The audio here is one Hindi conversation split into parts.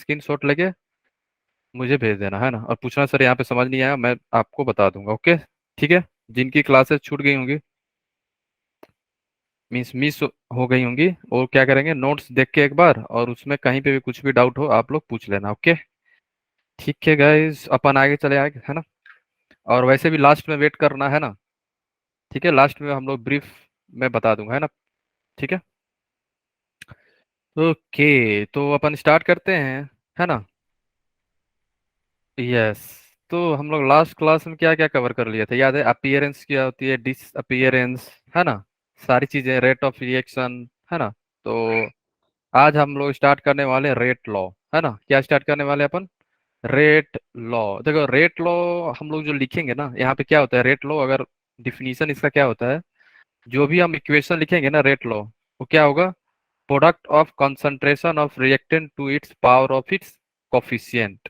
स्क्रीनशॉट लेके मुझे भेज देना, है ना। और पूछना सर यहाँ पे समझ नहीं आया, मैं आपको बता दूंगा। ओके, ठीक है। जिनकी क्लासेस छूट गई होंगी, मीन्स मिस हो गई होंगी, वो क्या करेंगे, नोट्स देख के एक बार, और उसमें कहीं पे भी कुछ भी डाउट हो आप लोग पूछ लेना। ओके, ठीक है गाइस, अपन आगे चले आगे, है ना। और वैसे भी लास्ट में वेट करना, है ना। ठीक है, लास्ट में हम लोग ब्रीफ में बता दूंगा, है ना। ठीक है, ओके, तो अपन स्टार्ट करते हैं, है ना। यस, तो हम लोग लास्ट क्लास में क्या क्या कवर कर लिए थे, याद है? अपीयरेंस क्या होती है, डिस अपीयरेंस, है ना, सारी चीजें, रेट ऑफ रिएक्शन, है ना। तो आज हम लोग स्टार्ट करने वाले रेट लॉ, है ना। क्या स्टार्ट करने वाले अपन? Rate law. देखो, रेट लॉ हम लोग जो लिखेंगे ना, यहाँ पे क्या होता है रेट लॉ, अगर डिफिनीशन इसका क्या होता है, जो भी हम इक्वेशन लिखेंगे ना रेट लॉ, वो क्या होगा, product of concentration of reactant to its power of its coefficient.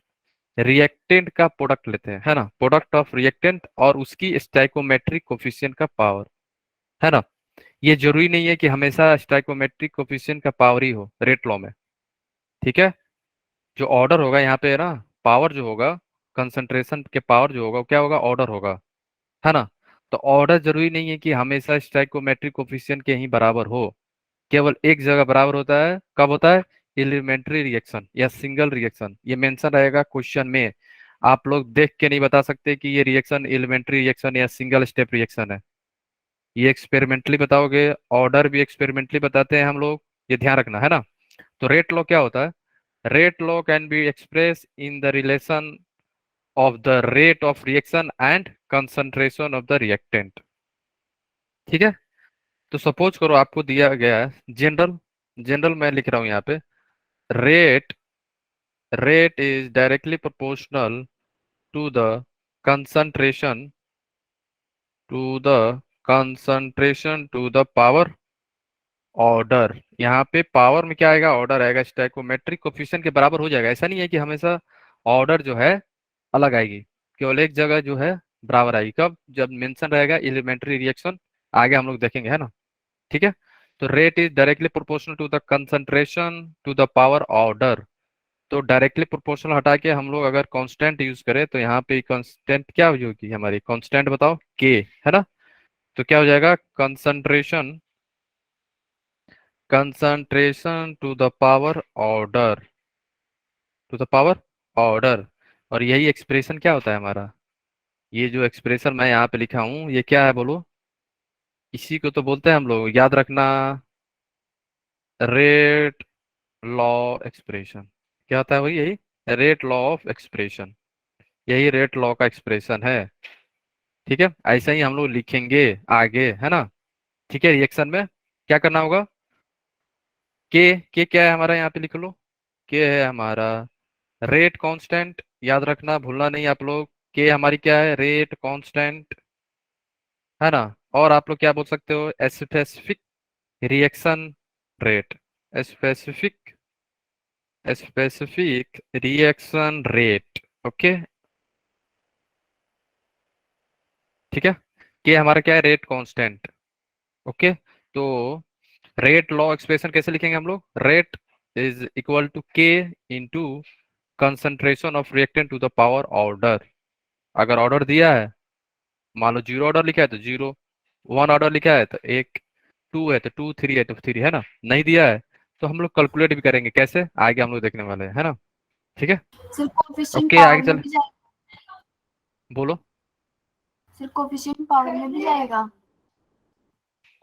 Reactant का प्रोडक्ट लेते हैं, है ना, प्रोडक्ट ऑफ रिएक्टेंट और उसकी स्टाइकोमेट्रिक कोफिशिएंट का पावर, है ना। ये जरूरी नहीं है कि हमेशा स्टाइकोमेट्रिक कोफिशिएंट का पावर ही हो रेट लॉ में, ठीक है। जो ऑर्डर होगा यहाँ पे ना, पावर जो होगा, कंसंट्रेशन के पावर जो होगा वो क्या होगा, ऑर्डर होगा, है ना। तो ऑर्डर जरूरी नहीं है कि हमेशा स्टाइकोमेट्रिक कोफिशिएंट के ही बराबर हो, केवल एक जगह बराबर होता है, कब होता है, एलिमेंट्री रिएक्शन या सिंगल रिएक्शन, ये मेंशन रहेगा क्वेश्चन में। आप लोग देख के नहीं बता सकते कि ये रिएक्शन एलिमेंट्री रिएक्शन या सिंगल स्टेप रिएक्शन है, ये एक्सपेरिमेंटली बताओगे। ऑर्डर भी एक्सपेरिमेंटली बताते हैं हम लोग, ये ध्यान रखना, है ना। तो रेट लॉ क्या होता है, rate law can be express in the relation of the rate of reaction and concentration of the reactant, ठीक है। तो सपोज करो आपको दिया गया है जनरल, जनरल मैं लिख रहा हूं यहाँ पे, rate rate is directly proportional to the concentration to the concentration to the power order. यहाँ पे पावर में क्या आएगा, ऑर्डर आएगा, स्टैकोमेट्रिक कोफिशिएंट के बराबर हो जाएगा। ऐसा नहीं है कि हमेशा ऑर्डर जो है अलग आएगी, केवल एक जगह जो है बराबर आएगी, कब, जब मेंशन रहेगा एलिमेंट्री रिएक्शन, आगे हम लोग देखेंगे, है ना। ठीक है, तो rate is directly proportional to the concentration to the power order. तो डायरेक्टली प्रोपोर्शनल हटा के हम लोग अगर कांस्टेंट यूज करें, तो यहाँ पे कांस्टेंट क्या होगी हमारी, कांस्टेंट बताओ, के, है ना। तो क्या हो जाएगा, concentration concentration to the power order, to the power order. और यही एक्सप्रेशन क्या होता है हमारा, ये जो एक्सप्रेशन मैं यहाँ पे लिखा हूँ, ये क्या है बोलो, इसी को तो बोलते हैं हम लोग, याद रखना, रेट लॉ एक्सप्रेशन। क्या होता है, वही यही रेट लॉ ऑफ एक्सप्रेशन, यही रेट लॉ का एक्सप्रेशन है। ठीक है, ऐसा ही हम लोग लिखेंगे आगे, है ना। ठीक है, रिएक्शन में क्या करना होगा, के क्या है हमारा, यहाँ पे लिख लो, के है हमारा रेट कांस्टेंट, याद रखना, भूलना नहीं आप लोग। के हमारी क्या है, रेट कांस्टेंट, है ना। और आप लोग क्या बोल सकते हो, specific reaction rate, specific specific reaction rate. Okay, ठीक है, के हमारा क्या है, रेट कांस्टेंट। ओके, तो रेट लॉ एक्सप्रेशन कैसे लिखेंगे हम लोग, rate is equal to k into concentration of reactant to the power order. अगर ऑर्डर दिया है, मान लो जीरो ऑर्डर लिखा है तो जीरो, वन ऑर्डर लिखा है तो एक, टू है तो टू, थ्री है तो थ्री, है ना। नहीं दिया है तो हम लोग कैलकुलेट भी करेंगे, कैसे, आगे हम लोग देखने वाले हैं, है ना। ठीक है, सिर्फ कोफिशिएंट ओके, पावर आगे में चल, भी जाएगा। बोलो। सिर्फ कोफिशिएंट पावर में भी जाएगा।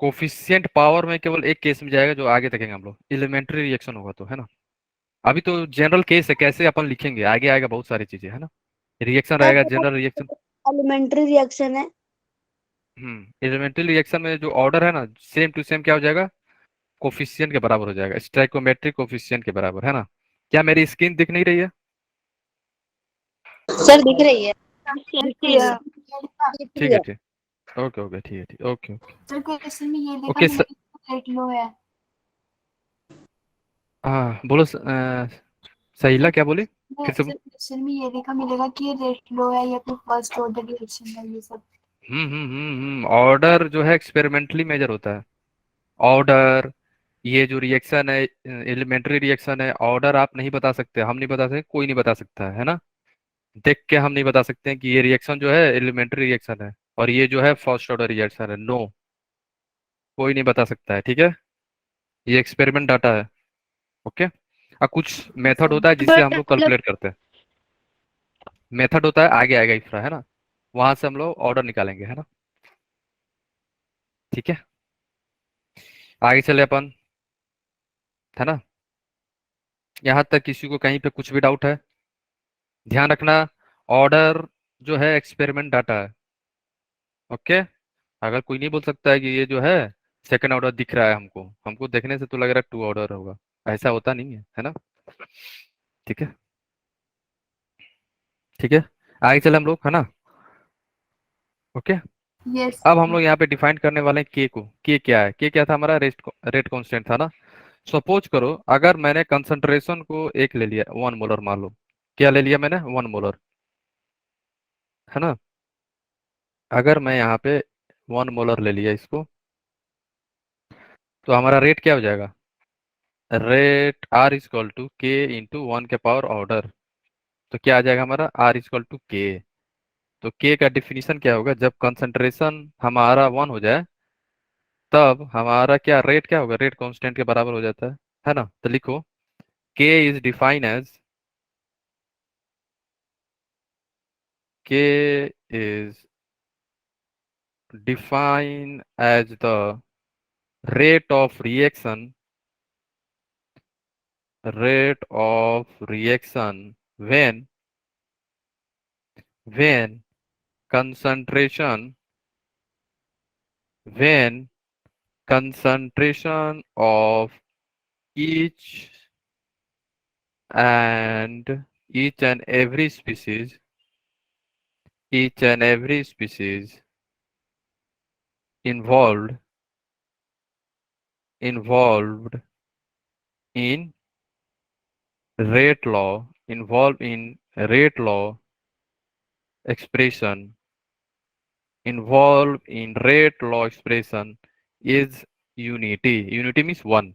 कोफिशिएंट पावर में केवल एक केस में जाएगा, जो आगे देखेंगे हम लोग, एलिमेंट्री रिएक्शन होगा तो, है ना। अभी तो जनरल केस है, कैसे अपन लिखेंगे, आगे आएगा बहुत सारी चीजें, है ना। रिएक्शन सर रहेगा, वो जनरल रिएक्शन। एलिमेंट्री रिएक्शन है। एलिमेंट्री रिएक्शन में जो ऑर्डर है ना, सेम टू सेम क्या हो जाएगा, कोफिशिएंट के बराबर हो जाएगा, स्टैइकोमेट्रिक कोफिशिएंट के बराबर, है ना। क्या मेरी स्क्रीन दिख नहीं रही है? सर दिख रही है। दिख रही है। ठीक है, ठीक, ओके ओके, ठीक है, ठीक, ओके ओके। सर क्वेश्चन में ये देखा ओके मिलेगा कि रेट लो है। हाँ बोलो, सहीला सर क्या बोली, फिर से सर क्वेश्चन में ये देखा मिलेगा कि ये रेट लो है या फिर फर्स्ट ऑर्डर रिएक्शन है, ये सब। ऑर्डर जो है एक्सपेरिमेंटली मेजर होता है, ऑर्डर ये जो रिएक्शन है एलिमेंट्री रिएक्शन है, ऑर्डर आप नहीं बता सकते, हम नहीं बता सकते, कोई नहीं बता सकता है ना। देख के हम नहीं बता सकते हैं कि ये रिएक्शन जो है एलिमेंट्री रिएक्शन है और ये जो है फर्स्ट ऑर्डर रिएक्शन है। नो, कोई नहीं बता सकता है, ठीक है। ये एक्सपेरिमेंट डाटा है। ओके। अब कुछ मेथड सर। होता है जिससे हम लोग कैलकुलेट करते हैं। मेथड होता है, आगे आएगा इसका, है ना। वहां से हम लोग ऑर्डर निकालेंगे, है ना। ठीक है, आगे चले अपन, है ना। यहाँ तक किसी को कहीं पे कुछ भी डाउट है? ध्यान रखना, ऑर्डर जो है एक्सपेरिमेंट डाटा है। ओके। अगर कोई नहीं बोल सकता है कि ये जो है सेकंड ऑर्डर दिख रहा है, हमको हमको देखने से तो लग रहा है टू ऑर्डर होगा, ऐसा होता नहीं है ना। ठीक है। ठीक है, आगे चले हम लोग, है ना। ओके। यस अब हम सर। लोग यहाँ पे डिफाइन करने वाले हैं के को। के क्या है? के क्या था हमारा? रेट कांस्टेंट था ना। सपोज करो अगर मैंने कंसंट्रेशन को एक ले लिया, 1 मोलर मान लो। क्या ले लिया मैंने? 1 मोलर, है ना। अगर मैं यहाँ पे 1 मोलर ले लिया इसको, तो हमारा रेट क्या हो जाएगा? Rate R is equal to k into 1 के पावर ऑर्डर। तो क्या आ जाएगा हमारा? आर इज इक्वल टू के। तो के का डिफिनीशन क्या होगा? जब कंसंट्रेशन हमारा 1 हो जाए, तब हमारा क्या रेट क्या होगा? रेट कांस्टेंट के बराबर हो जाता है ना। तो लिखो, k is define as, k is define as the rate of reaction, rate of reaction when concentration, when concentration of each and each and every species, each and every species involved, involved in rate law, involved in rate law expression, involved in rate law expression is unity. Unity means one.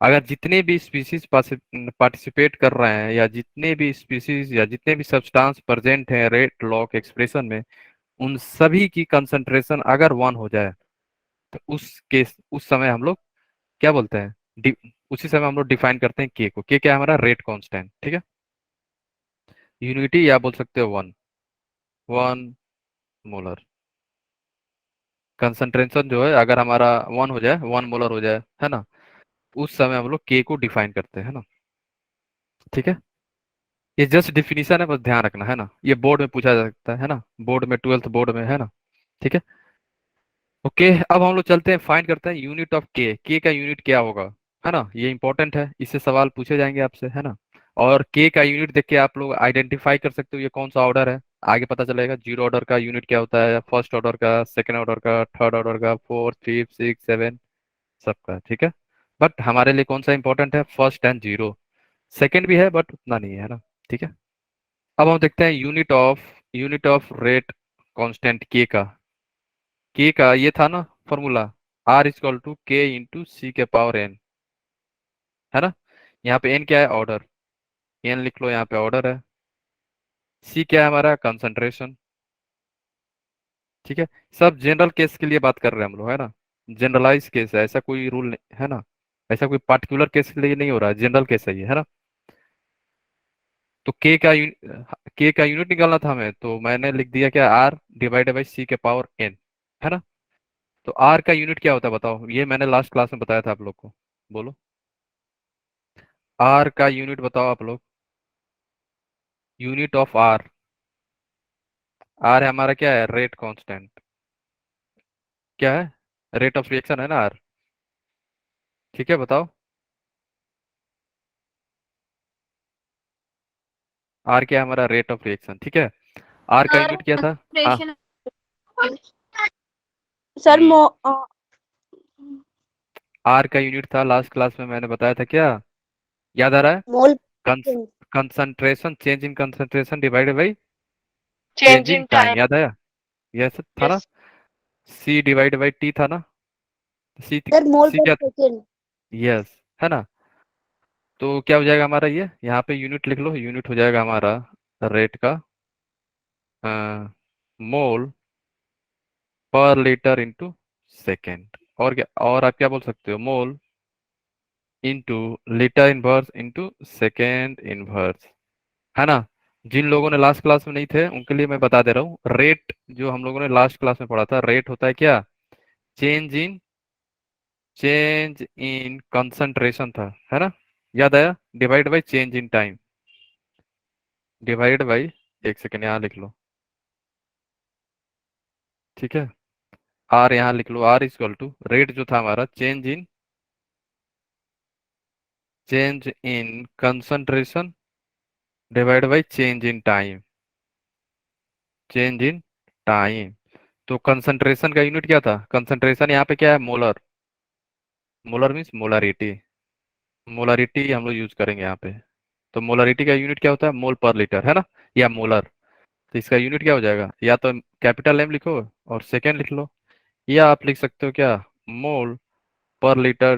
अगर जितने भी स्पीसीज पार्टिसिपेट कर रहे हैं, या जितने भी स्पीसीज या जितने भी सब्सटेंस प्रेजेंट हैं रेट लॉ के एक्सप्रेशन में, उन सभी की कंसंट्रेशन अगर 1 हो जाए, तो उस समय हम लोग क्या बोलते हैं? उसी समय हम लोग डिफाइन करते हैं के को। के क्या है हमारा? रेट कांस्टेंट, ठीक है। यूनिटी या बोल सकते हो 1, 1 मोलर। कंसंट्रेशन जो है अगर हमारा 1 हो जाए, 1 मोलर हो जाए, है ना, उस समय हम लोग के को डिफाइन करते हैं, है ना। ठीक है, ये जस्ट डिफिनीशन है, बस ध्यान रखना, है ना। ये बोर्ड में पूछा जा सकता है ना, बोर्ड में, 12th बोर्ड में, है ना। ठीक है। ओके, अब हम लोग चलते हैं, फाइंड करते हैं यूनिट ऑफ के का यूनिट क्या होगा, है ना। ये इंपॉर्टेंट है, इससे सवाल पूछे जाएंगे आपसे, है ना। और के का यूनिट देख के आप लोग आइडेंटिफाई कर सकते हो ये कौन सा ऑर्डर है। आगे पता चलेगा जीरो ऑर्डर का यूनिट क्या होता है, फर्स्ट ऑर्डर का, सेकंड ऑर्डर का, थर्ड ऑर्डर का, फोर्थ, फिफ्थ, सिक्स, सेवन, सबका, ठीक है। बट हमारे लिए कौन सा इंपॉर्टेंट है? First and zero. सेकंड भी है बट उतना नहीं है ना। ठीक है, अब हम देखते हैं यूनिट ऑफ रेट कांस्टेंट के का ये था ना formula, are equal to k into सी के पावर एन, है ना। यहाँ पे एन क्या है? ऑर्डर। एन लिख लो, यहाँ पे ऑर्डर है। सी क्या है हमारा? कंसंट्रेशन। ठीक है, सब जनरल केस के लिए बात कर रहे हैं हम लोग, है ना। जनरलाइज केस है, ऐसा कोई रूल नहीं है ना, ऐसा कोई पार्टिकुलर केस के लिए नहीं हो रहा है, जनरल केस है ये, है ना। तो के का यूनिट निकालना था हमें, तो मैंने लिख दिया क्या? आर डिवाइडेड बाई सी के पावर एन, है ना। तो आर का यूनिट क्या होता है बताओ? ये मैंने लास्ट क्लास में बताया था आप लोग को, बोलो। आर का यूनिट बताओ आप लोग। यूनिट ऑफ आर, आर है हमारा क्या है? Rate constant. क्या है? रेट ऑफ रिएक्शन है ना आर। ठीक है, बताओ। आर क्या है हमारा? रेट ऑफ रिएक्शन, ठीक है। आर का सर यूनिट क्या था? हाँ। कंसंट्रेशन। सर हम्म। मो आर का यूनिट था, लास्ट क्लास में मैंने बताया था क्या? याद आ रहा है? Mole concentration, change in concentration divided by change change in in time, time. याद आया? ये सब था ना। Yes C divide by T था ना। सी सर मोल सी पर क्या था? सेकेंड। यस, है ना। तो क्या हो जाएगा हमारा, ये यहाँ पे यूनिट लिख लो, यूनिट हो जाएगा हमारा रेट का मोल पर लीटर इंटू सेकेंड। और क्या, और आप क्या बोल सकते हो, मोल into litre inverse into second inverse, है ना। जिन लोगों ने लास्ट क्लास में नहीं थे उनके लिए मैं बता दे रहा हूँ, रेट जो हम लोगों ने लास्ट क्लास में पढ़ा था, रेट होता है क्या, change in change in concentration था, है ना। याद आया, divide by change in time, divide by, एक सेकेंड यहाँ लिख लो, ठीक है। आर यहाँ लिख लो, आर इक्वल टू रेट जो था हमारा, change in concentration divide by change in time, change in time. तो कंसंट्रेशन का यूनिट क्या था, कंसंट्रेशन यहाँ पे क्या है, molar, molar means molarity, molarity हम लोग यूज करेंगे यहाँ पे। तो मोलारिटी का यूनिट क्या होता है, मोल पर लीटर, है ना, या मोलर। तो इसका यूनिट क्या हो जाएगा, या तो कैपिटल एम लिखो और सेकेंड लिख लो, या आप लिख सकते हो क्या, मोल पर लीटर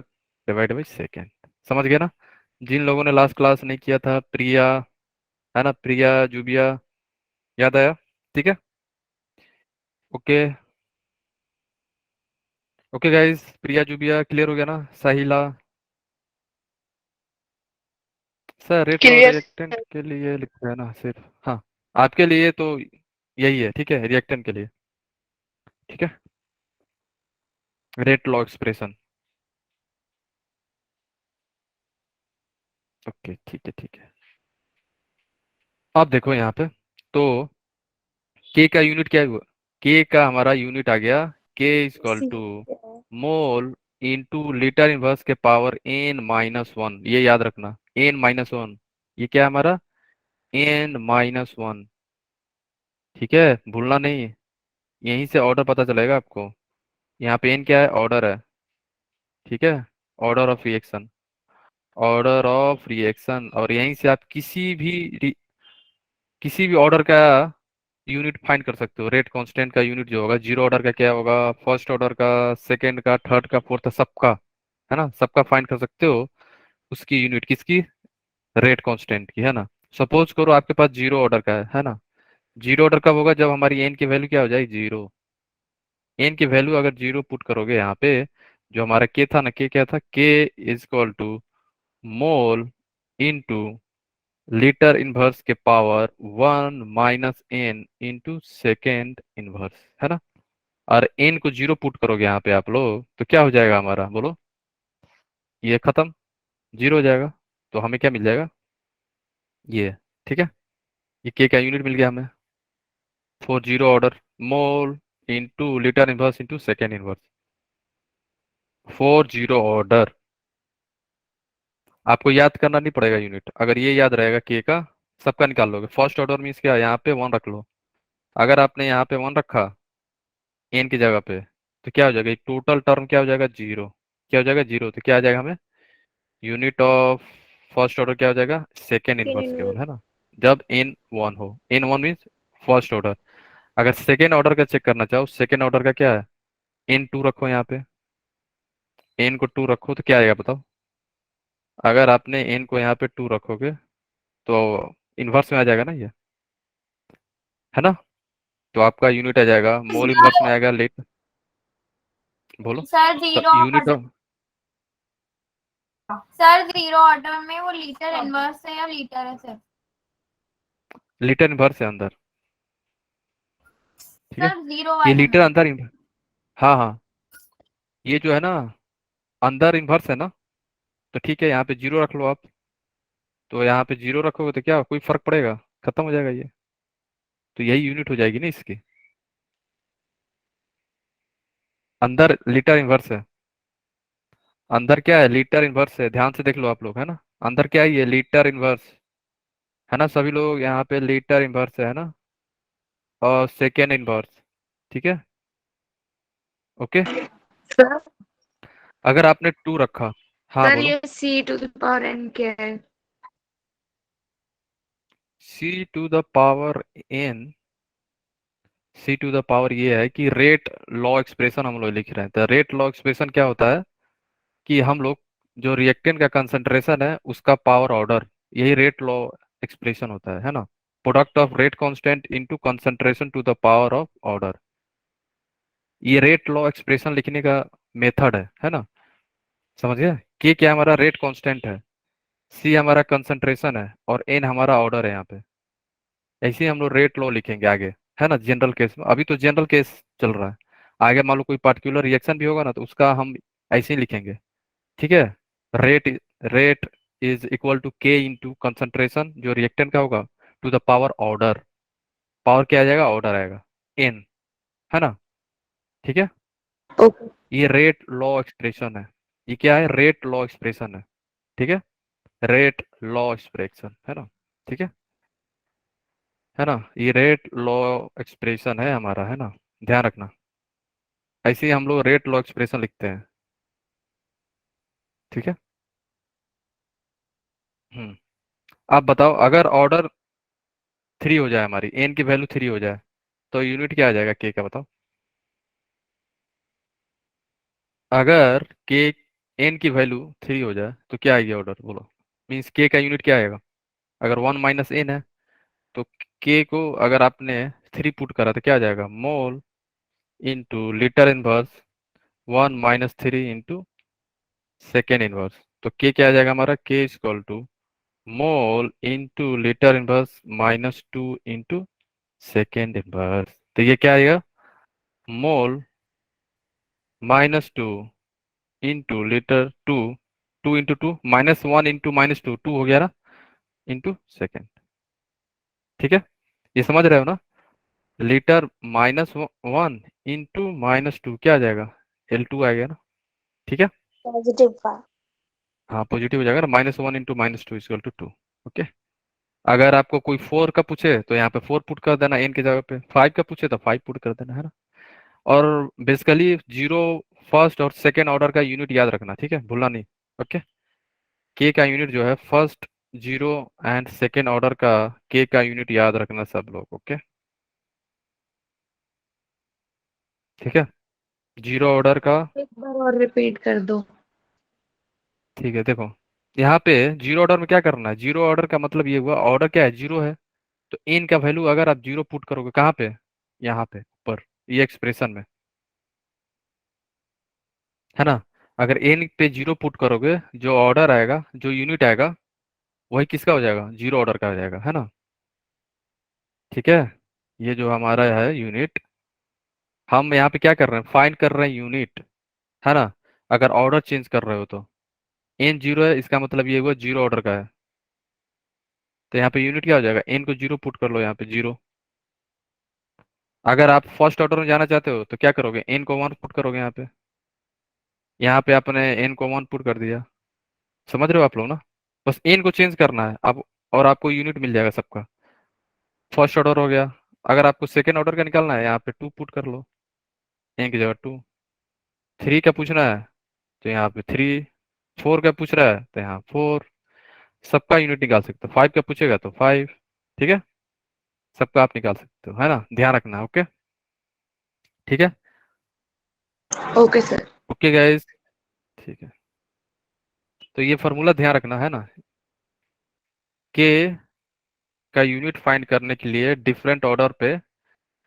डिवाइड बाई सेकेंड। समझ गए ना। जिन लोगों ने लास्ट क्लास नहीं किया था, प्रिया, है ना, प्रिया जुबिया, याद आया, ठीक है। ओके, ओके गाइस, प्रिया जुबिया क्लियर हो गया ना, साहिला। सर रेट और क्लियर रिएक्टेंट के लिए लिखा है ना सिर्फ, हाँ, आपके लिए तो यही है, ठीक है, रिएक्टेंट के लिए, ठीक है, रेट लॉ एक्सप्रेशन। ओके, ठीक है, ठीक है। अब देखो यहाँ पे, तो के का यूनिट क्या हुआ, के का हमारा यूनिट आ गया, k equal to mole into litre inverse के पावर n-1, ये याद रखना, n-1, ये क्या है हमारा, n-1, ठीक है, भूलना नहीं। यहीं से ऑर्डर पता चलेगा आपको, यहाँ पे n क्या है, ऑर्डर है, ठीक है, order of reaction, order of reaction. और यहीं से आप किसी भी ऑर्डर का यूनिट फाइंड कर सकते हो, रेट कांस्टेंट का यूनिट जो होगा, जीरो ऑर्डर का क्या होगा, फर्स्ट ऑर्डर का, सेकंड का, थर्ड का, फोर्थ, सबका, है ना, सबका फाइंड कर सकते हो। उसकी यूनिट किसकी, रेट कांस्टेंट की, है ना। सपोज करो आपके पास जीरो ऑर्डर का है ना। जीरो ऑर्डर कब होगा, जब हमारी एन की वैल्यू क्या हो जाएगी, जीरो। एन की वैल्यू अगर जीरो पुट करोगे यहाँ पे, जो हमारा के था ना, के क्या था, K is equal to mole into litre inverse के power 1 - n into second inverse, है ना। और n को जीरो पुट करोगे यहाँ पे आप लोग, तो क्या हो जाएगा हमारा, बोलो, ये खत्म, जीरो हो जाएगा। तो हमें क्या मिल जाएगा, ये, ठीक है, ये के का यूनिट मिल गया हमें for zero order, mole into litre inverse into second inverse for zero order. आपको याद करना नहीं पड़ेगा यूनिट, अगर ये याद रहेगा के का, सबका निकाल लोगे। फर्स्ट ऑर्डर मीन्स क्या, यहाँ पे वन रख लो, अगर आपने यहाँ पे वन रखा एन की जगह पे, तो क्या हो जाएगा, टोटल टर्म क्या हो जाएगा, जीरो, क्या हो जाएगा, जीरो। तो क्या आ जाएगा हमें, यूनिट ऑफ फर्स्ट ऑर्डर क्या हो जाएगा, सेकेंड इनवर्स केवल, है ना। जब एन वन हो, n one means first order. अगर सेकेंड ऑर्डर का चेक करना चाहो, सेकेंड ऑर्डर का क्या है, एन टू रखो यहाँ पे, एन को टू रखो तो क्या आएगा बताओ। अगर आपने एन को यहाँ पे टू रखोगे तो इन्वर्स में आ जाएगा ना ये, है ना। तो आपका यूनिट आ जाएगा, मोल इन्वर्स में आएगा लेट, बोलो। सर तो zero unit order, of sir zero order में वो लीटर इनवर्स है या लीटर है सर? लीटर इन्वर्स है अंदर, ठीक है, सर जीरो ये वाले लीटर में। अंदर हाँ हाँ, ये जो है ना अंदर इन्वर्स है ना, तो ठीक है, यहाँ पे जीरो रख लो आप। तो यहाँ पे जीरो रखोगे तो क्या कोई फर्क पड़ेगा, खत्म हो जाएगा ये। तो यही यूनिट हो जाएगी ना इसकी, अंदर लीटर इनवर्स है, अंदर क्या है, लीटर इनवर्स है, ध्यान से देख लो आप लोग, है ना। अंदर क्या है, ये लीटर इनवर्स, है ना, सभी लोग यहाँ पे लीटर इनवर्स है ना, और सेकेंड इनवर्स, ठीक है, ओके। सर। अगर आपने टू रखा, हाँ सर बोलो, ये C to the power N क्या है? C to the power N, C to the power ये है कि रेट लॉ एक्सप्रेशन हम लोग लिख रहे हैं। तो रेट लॉ एक्सप्रेशन क्या होता है कि हम लोग जो रिएक्टेंट का कंसंट्रेशन है उसका पावर ऑर्डर, यही रेट लॉ एक्सप्रेशन होता है ना। Product of rate constant into concentration to the power of order, ये रेट लॉ एक्सप्रेशन लिखने का मेथड है ना। समझ गए? के क्या हमारा रेट कांस्टेंट है, सी हमारा कंसंट्रेशन है, और एन हमारा ऑर्डर है यहाँ पे। ऐसे ही हम लोग रेट लॉ लिखेंगे आगे, है ना, जनरल केस में। अभी तो जनरल केस चल रहा है, आगे मान लो कोई पर्टिकुलर रिएक्शन भी होगा ना तो उसका हम ऐसे ही लिखेंगे। ठीक है। Rate rate is equal to k into concentration, जो रिएक्टेंट का होगा, to the power order. Power क्या आ जाएगा, ऑर्डर आएगा, एन, है ना। ठीक है। Okay. ये रेट लॉ एक्सप्रेशन है, ये क्या है, रेट लॉ एक्सप्रेशन है। ठीक है, रेट लॉ एक्सप्रेशन है ना। ठीक है ना, ये रेट लॉ एक्सप्रेशन है हमारा, है ना, ध्यान रखना। ऐसे ही हम लोग रेट लॉ एक्सप्रेशन लिखते हैं। ठीक है। हम्म। आप बताओ, अगर ऑर्डर 3 हो जाए, हमारी एन की वैल्यू 3 हो जाए, तो यूनिट क्या आ जाएगा के का, बताओ। अगर के एन की वैल्यू 3 हो जाए तो क्या आएगी ऑर्डर, बोलो। मीन्स के का यूनिट क्या आएगा, अगर 1 - n है तो के को अगर आपने 3 पुट करा तो क्या आ जाएगा, mole into litre inverse 1 - 3 into second inverse. तो के क्या आ जाएगा हमारा, k equal to mole into litre inverse -2 into second inverse. तो ये क्या आएगा, mole -2 into litre two, 2 × 2 -1 into -2, 2 हो गया ना, इंटू सेकेंड। ठीक है, ये समझ रहे हो ना। लीटर -1 इंटू -2 क्या आ जाएगा, L2 आ गया ना। ठीक है। पॉजिटिव का। हाँ, पॉजिटिव हो जाएगा ना, -1 इंटू -2 इक्वल टू 2। ओके। अगर आपको कोई 4 का पूछे तो यहाँ पे 4 पुट कर देना एन की जगह पे, 5 का पूछे तो 5 पुट कर देना, है ना। और बेसिकली जीरो फर्स्ट और सेकेंड ऑर्डर का यूनिट याद रखना, ठीक है, भूलना नहीं। ओके। के का यूनिट जो है first, zero and second order का के का यूनिट याद रखना सब लोग। ओके। ठीक है, जीरो ऑर्डर का। एक बार और रिपीट कर दो। ठीक है, देखो, यहाँ पे जीरो ऑर्डर में क्या करना है, जीरो ऑर्डर का मतलब ये हुआ, ऑर्डर क्या है, जीरो है, तो एन का वैल्यू अगर आप जीरो पुट करोगे कहाँ पे, यहाँ पे ऊपर, ये एक्सप्रेशन में, है ना। अगर एन पे जीरो पुट करोगे, जो ऑर्डर आएगा, जो यूनिट आएगा, वही किसका हो जाएगा, जीरो ऑर्डर का हो जाएगा, है ना। ठीक है, ये जो हमारा है यूनिट, हम यहाँ पे क्या कर रहे हैं, फाइंड कर रहे हैं यूनिट, है ना। अगर ऑर्डर चेंज कर रहे हो तो एन जीरो है, इसका मतलब ये हुआ जीरो ऑर्डर का है, तो यहाँ पे यूनिट क्या हो जाएगा, एन को जीरो पुट कर लो यहाँ पे, जीरो। अगर आप फर्स्ट ऑर्डर में जाना चाहते हो तो क्या करोगे, एन को 1 पुट करोगे यहाँ पे, यहाँ पे आपने एन को 1 पुट कर दिया। समझ रहे हो आप लोग ना, बस एन को चेंज करना है अब, और आपको यूनिट मिल जाएगा सबका। फर्स्ट ऑर्डर हो गया। अगर आपको सेकेंड ऑर्डर का निकालना है, यहाँ पे 2 पुट कर लो, एन की जगह 2। 3 का पूछना है तो यहाँ पे 3। 4 का पूछ रहा है तो यहाँ 4। सबका यूनिट निकाल सकते हो, 5 का पूछेगा तो 5। ठीक है, सबका आप निकाल सकते हो, है ना, ध्यान रखना। ओके। ठीक है। Okay sir. Okay guys. ठीक है, तो ये फॉर्मूला ध्यान रखना, है ना। के का यूनिट फाइंड करने के लिए डिफरेंट ऑर्डर पे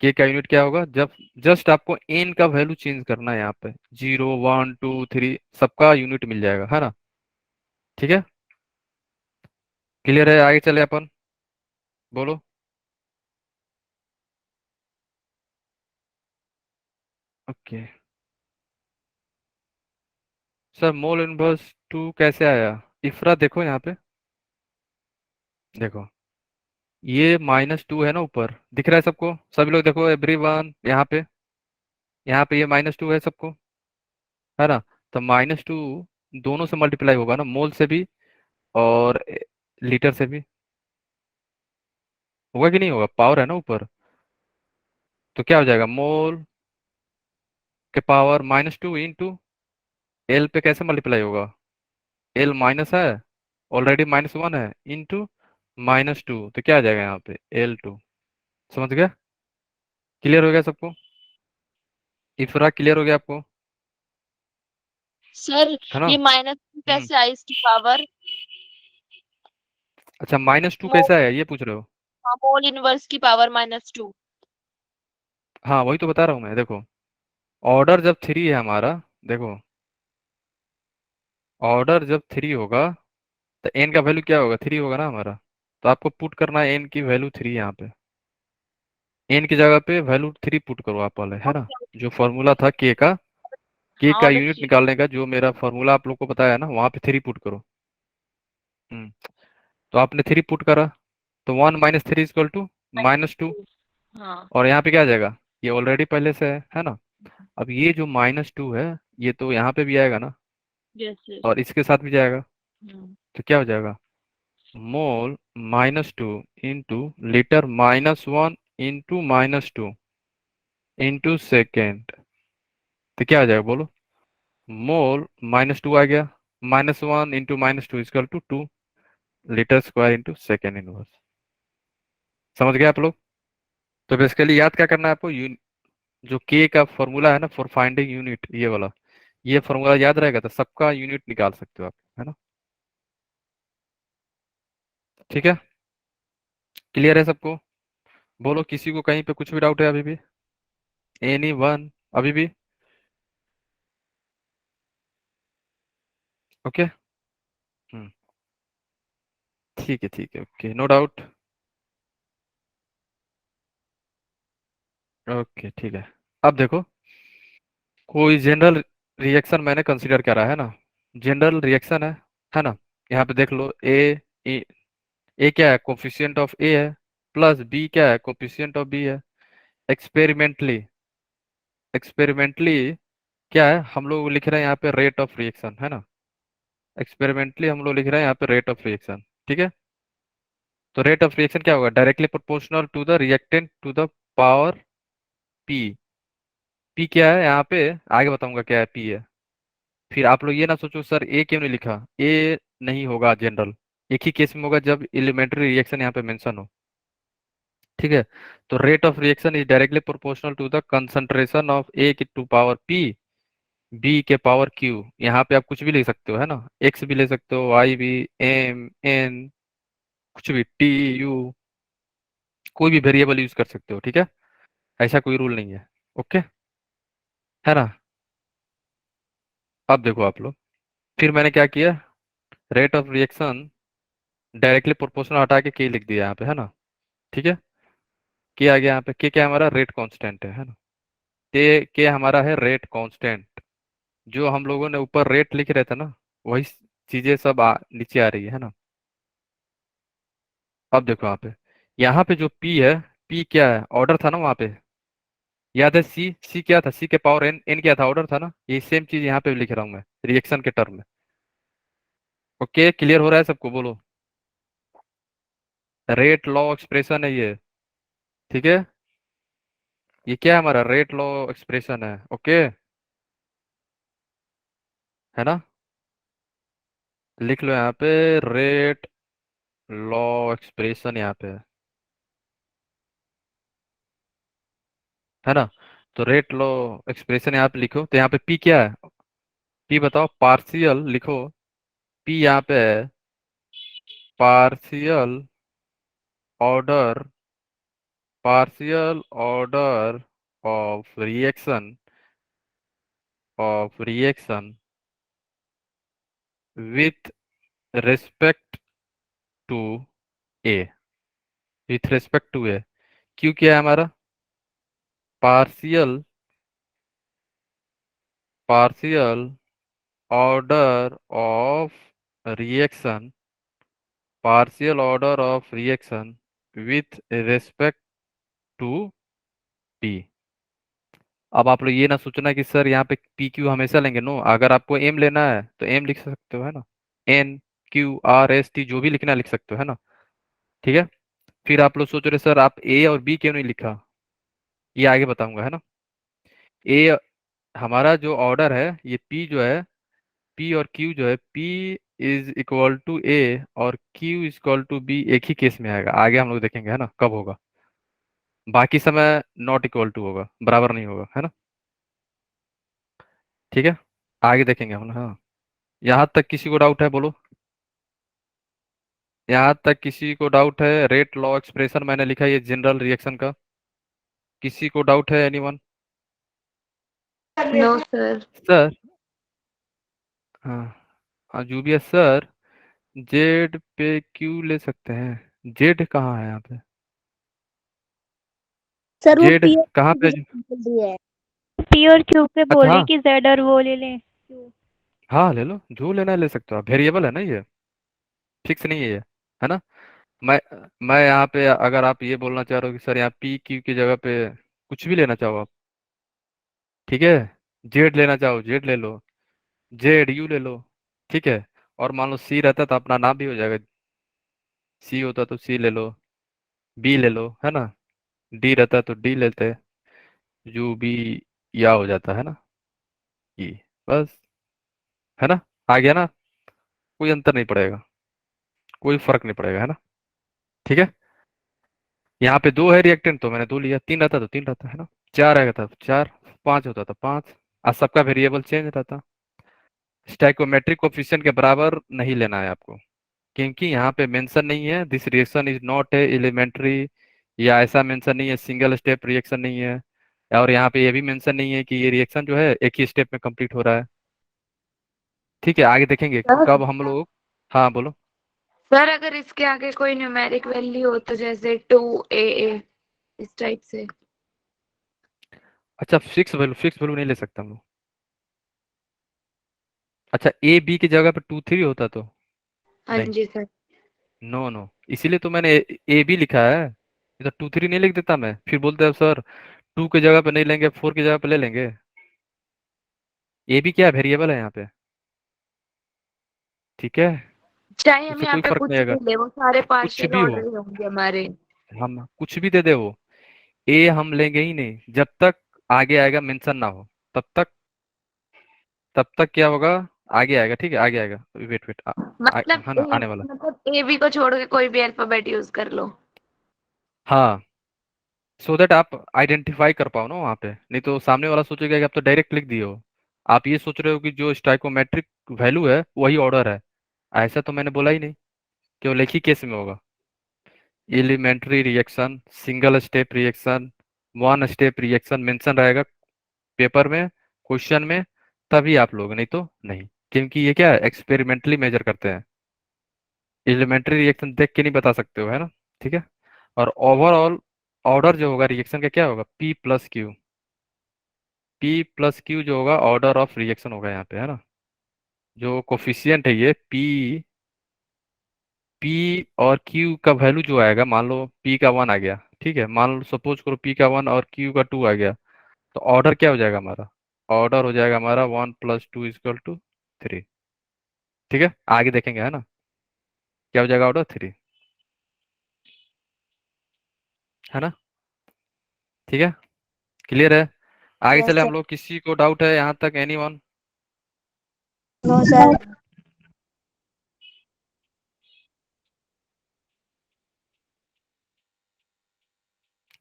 के का यूनिट क्या होगा, जब जस्ट आपको एन का वैल्यू चेंज करना है, यहाँ पे 0 1 2 3 सबका यूनिट मिल जाएगा, है ना। ठीक है, क्लियर है, आगे चले अपन, बोलो। ओके। सर मोल इनवर्स 2 कैसे आया, इफरा देखो यहाँ पे, देखो, ये -2 है ना, ऊपर दिख रहा है सबको, सभी लोग देखो, एवरीवन, यहाँ पे ये -2 है सबको, है ना। तो -2 दोनों से मल्टीप्लाई होगा ना, मोल से भी और लीटर से भी, होगा कि नहीं होगा, पावर है ना ऊपर। तो क्या हो जाएगा, मोल के पावर -2 इंटू एल पे कैसे मल्टीप्लाई होगा, एल माइनस है, ऑलरेडी -1 है, इंटू -2, तो क्या आ जाएगा यहाँ पे, L2। समझ गया, क्लियर हो गया सबको, इफरा क्लियर हो गया आपको। सर है ना। ये -2 हम्म। कैसे आई इसकी पावर? अच्छा, -2 मोल, कैसा है ये पूछ रहे हो? हाँ, मोल इनवर्स की पावर -2। हाँ वही तो बता रहा हूँ मैं, देखो। ऑर्डर जब 3 है हमारा, देखो, ऑर्डर जब 3 होगा तो एन का वैल्यू क्या होगा, 3 होगा ना हमारा। तो आपको पुट करना है एन की वैल्यू 3 यहाँ पे। एन की जगह पे वैल्यू 3 पुट करो आप वाले, है ना। जो फॉर्मूला था के हाँ का ऑर्डर यूनिट 3। निकालने का, जो मेरा फॉर्मूला आप लोग को पता है ना, वहाँ पे 3 पुट करो। हम्म। तो आपने 3 पुट करा, तो 1 - 3 = -2। हाँ। और यहाँ पे क्या आ जाएगा, ये ऑलरेडी पहले से है ना। अब ये जो -2 है, ये तो यहाँ पे भी आएगा ना, यस सर। और इसके साथ भी जाएगा। हम्म। तो क्या हो जाएगा, मोल -2 into litre -1 into -2 into second. तो क्या हो जाएगा बोलो, मोल -2 आ गया, -1 into -2 = 2 litre square into second inverse. समझ गए आप लोग? तो बेसिकली याद क्या करना है आपको, जो के का फॉर्मूला है ना फॉर फाइंडिंग यूनिट, ये वाला, ये फॉर्मूला याद रहेगा तो सबका यूनिट निकाल सकते हो आप, है ना। ठीक है, क्लियर है सबको? बोलो, किसी को कहीं पे कुछ भी डाउट है अभी भी? Any one? अभी भी? ओके। हम्म। ठीक है, ओके, नो डाउट। ओके ठीक है। अब देखो, कोई जनरल रिएक्शन मैंने कंसीडर करा है ना, जनरल रिएक्शन है ना। यहाँ पे देख लो, ए ए क्या है, कोफिशिएंट ऑफ ए है, प्लस बी क्या है, कोफिशिएंट ऑफ बी है। एक्सपेरिमेंटली एक्सपेरिमेंटली क्या है, हम लोग लिख रहे हैं यहाँ पे रेट ऑफ रिएक्शन, है ना। एक्सपेरिमेंटली हम लोग लिख रहे हैं यहाँ पे रेट ऑफ रिएक्शन, ठीक है। तो रेट ऑफ रिएक्शन क्या होगा, directly proportional to the reactant to the power p. P क्या है यहाँ पे, आगे बताऊंगा क्या है पी है। फिर आप लोग ये ना सोचो सर ए क्यों नहीं लिखा, ए नहीं होगा जनरल, एक ही केस में होगा जब एलिमेंट्री रिएक्शन यहाँ पे मेंशन हो, ठीक है। तो rate of reaction is directly proportional to the concentration of A की टू पावर पी, बी के पावर क्यू। यहाँ पे आप कुछ भी लिख सकते हो, है ना, एक्स भी ले सकते हो, वाई भी, एम एन, कुछ भी, टी यू, कोई भी वेरिएबल यूज कर सकते हो, ठीक है। ऐसा कोई रूल नहीं है। ओके, है ना। अब देखो आप लोग, फिर मैंने क्या किया, rate of reaction directly proportional हटा के के लिख दिया यहाँ पे, है ना। ठीक है, के आ गया यहाँ पे, के क्या है हमारा, रेट कांस्टेंट है ना। के हमारा है रेट कांस्टेंट। जो हम लोगों ने ऊपर रेट लिख रहे थे ना, वही चीजें सब नीचे आ रही है ना। अब देखो यहाँ पे जो पी है, पी क्या है, ऑर्डर था ना वहाँ पे। याद है सी, सी क्या था, सी के पावर एन, एन क्या था, ऑर्डर था ना। ये सेम चीज यहाँ पे भी लिख रहा हूँ मैं रिएक्शन के टर्म में। ओके, क्लियर हो रहा है सबको, बोलो। रेट लॉ एक्सप्रेशन है ये, ठीक है। ये क्या है हमारा, रेट लॉ एक्सप्रेशन है, ओके, है ना। लिख लो यहाँ पे, रेट लॉ एक्सप्रेशन यहाँ पे है ना। तो रेट लॉ एक्सप्रेशन यहाँ पे लिखो, तो यहाँ पे पी क्या है, पी बताओ, पार्शियल लिखो। पी यहाँ पे है partial order, partial order of reaction, of reaction with respect to A, with respect to A. क्यों क्या है हमारा, partial, partial order of reaction, partial order of reaction with respect to P. अब आप लोग ये ना सोचना कि सर यहाँ पे पी क्यू हमेशा लेंगे, नो, अगर आपको एम लेना है तो एम लिख सकते हो, है ना। N Q R S T जो भी लिखना है लिख सकते हो, है ना। ठीक है। फिर आप लोग सोच रहे सर आप ए और बी क्यों नहीं लिखा, ये आगे बताऊंगा, है ना। ए, हमारा जो ऑर्डर है ये पी जो है, पी और क्यू जो है, p is equal to a और Q is equal to b, एक ही केस में आएगा, आगे हम लोग देखेंगे, है ना कब होगा। बाकी समय नॉट इक्वल टू होगा, बराबर नहीं होगा, है ना। ठीक है। आगे देखेंगे हम, हाँ। यहाँ तक किसी को डाउट है, बोलो। यहाँ तक किसी को डाउट है? रेट लॉ एक्सप्रेशन मैंने लिखा है, ये जनरल रिएक्शन का। किसी को डाउट है? एनीवन? No sir. सर, हाँ, हाँ जो भी है सर, जेड पे क्यू ले सकते हैं? जेड कहाँ है यहाँ पे? सर वो जेड पी कहाँ पे? है, पी और क्यू पे बोल अच्छा, रही हाँ, कि जेड और वो ले लें क्यू। हाँ ले लो, जो लेना है ले सकते हो आप। वेरिएबल है ना ये, फिक्स नहीं है ये, है ना। मैं मैं यहाँ पे, अगर आप ये बोलना चाह रहे हो कि सर यहाँ पी क्यू की जगह पे कुछ भी लेना चाहो आप, ठीक है, जेड लेना चाहो जेड ले लो, जेड यू ले लो, ठीक है। और मान लो सी रहता तो अपना नाम भी हो जाएगा, सी होता तो सी ले लो, बी ले लो, है ना। डी रहता तो डी लेते, यू बी या हो जाता है ना, ई, बस, है ना। आ गया ना, कोई अंतर नहीं पड़ेगा, कोई फर्क नहीं पड़ेगा, है ना। ठीक है। यहाँ पे दो है रिएक्टेंट तो मैंने दो लिया, तीन रहता तो तीन रहता, है ना। चार रहता तो चार, पांच होता तो पांच। और सबका वेरिएबल चेंज रहता। स्टैइकोमेट्रिक कोफिशिएंट के बराबर नहीं लेना है आपको, क्योंकि यहाँ पे मेंशन नहीं है this reaction is not a elementary, या ऐसा मेंशन नहीं है सिंगल स्टेप रिएक्शन नहीं है। और यहाँ पे ये भी मेंशन नहीं है कि ये रिएक्शन जो है एक ही स्टेप में कंप्लीट हो रहा है। ठीक है, आगे देखेंगे सर कब हम लोग। हाँ बोलो। सर अगर इसके आगे कोई न्यूमेरिक वैल्यू हो तो जैसे 2 a इस टाइप से। अच्छा, फिक्स वैल्यू नहीं ले सकता हम लोग। अच्छा, ए बी की जगह पे टू थ्री होता तो? हाँ नहीं, जी सर। नो नो, इसीलिए तो मैंने ए बी लिखा है। ये तो टू थ्री नहीं लिख देता मैं, फिर बोलते हैं सर टू की जगह पे नहीं लेंगे, फोर की जगह पे ले लेंगे। ए बी क्या है, वेरिएबल है यहाँ पे, ठीक है। चाहे हम उससे यहाँ कोई पे फर्क नहीं कुछ आएगा, भी ले, वो सारे कुछ पार्शियल भी हो, ऑर्डर ही होंगे हमारे। हम कुछ भी दे दे वो, ए हम लेंगे ही नहीं जब तक आगे आएगा मेंशन ना हो। तब तक, तब तक क्या होगा, आगे आएगा, ठीक है, आगे आएगा, वेट वेट, मतलब है ना, आने वाला। मतलब ए बी को छोड़ के कोई भी अल्फाबेट यूज कर लो। हाँ, सो दैट आप आइडेंटिफाई कर पाओ ना वहाँ पे, नहीं तो सामने वाला सोचेगा कि आप तो डायरेक्ट लिख दिए हो। आप ये सोच रहे हो कि जो स्टाइकोमेट्रिक वैल्यू है वही ऑर्डर है, ऐसा तो मैंने बोला ही नहीं। केवल एक ही केस में होगा, elementary reaction, single step reaction, one step reaction mention रहेगा पेपर में, क्वेश्चन में, तभी आप लोग, नहीं तो नहीं। क्योंकि ये क्या है, एक्सपेरिमेंटली मेजर करते हैं, एलिमेंट्री रिएक्शन देख के नहीं बता सकते हो, है ना। ठीक है। और ओवरऑल ऑर्डर जो होगा रिएक्शन का क्या होगा, P plus Q. P plus Q जो होगा ऑर्डर ऑफ रिएक्शन होगा यहाँ पे, है ना। जो कोफिशिएंट है ये पी, पी और क्यू का वैल्यू जो आएगा, मान लो पी का वन आ गया, ठीक है, मान लो सपोज करो पी का वन और क्यू का टू आ गया, तो ऑर्डर क्या हो जाएगा हमारा, ऑर्डर हो जाएगा हमारा one plus two equal to three. ठीक है, आगे देखेंगे, है ना, क्या हो जाएगा, ऑर्डर थ्री, है ना। ठीक है, क्लियर है। आगे यस चले सर। हम लोग, किसी को डाउट है यहाँ तक, एनी वन? No sir.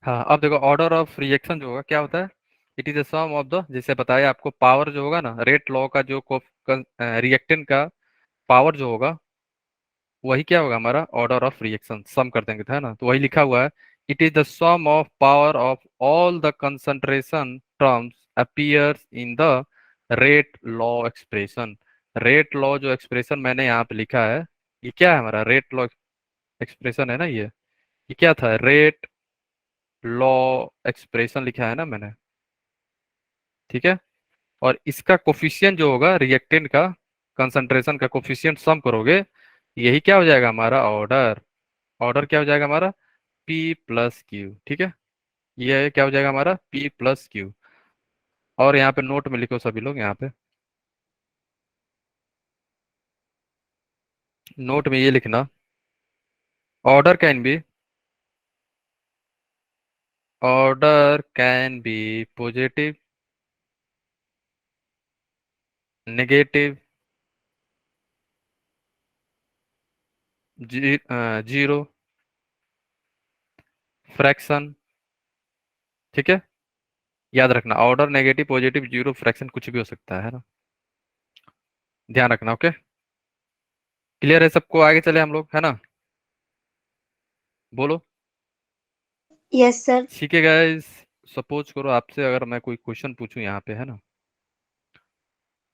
हाँ, अब देखो ऑर्डर ऑफ रिएक्शन जो होगा क्या होता है, it is the sum of the, जैसे बताया आपको, पावर जो होगा ना, रेट लॉ का जो रिएक्टेंट का पावर जो होगा, वही क्या होगा हमारा ऑर्डर ऑफ रिएक्शन, सम कर देंगे तो, है ना। तो वही लिखा हुआ है, it is the sum of power of all the concentration terms appears in the rate law expression. Rate law जो एक्सप्रेशन मैंने यहाँ पे लिखा है, ये क्या है हमारा रेट लॉ एक्सप्रेशन, है ना। ये क्या था, रेट लॉ एक्सप्रेशन लिखा है ना मैंने, ठीक है। और इसका कोफिशिएंट जो होगा रिएक्टेंट का, कंसंट्रेशन का कोफिशिएंट सम करोगे, यही क्या हो जाएगा हमारा ऑर्डर। ऑर्डर क्या हो जाएगा हमारा, पी प्लस क्यू, ठीक है। ये क्या हो जाएगा हमारा, पी प्लस क्यू। और यहाँ पे नोट में लिखो सभी लोग, यहाँ पे नोट में ये लिखना, order can be positive, negative, zero, fraction, ठीक है। याद रखना, order negative positive zero fraction कुछ भी हो सकता है ना। ध्यान रखना। ओके, क्लियर है सबको? आगे चले हम लोग, है ना? बोलो। Yes sir. ठीक है गाइस, सपोज करो आपसे अगर मैं कोई क्वेश्चन पूछूं यहाँ पे, है ना,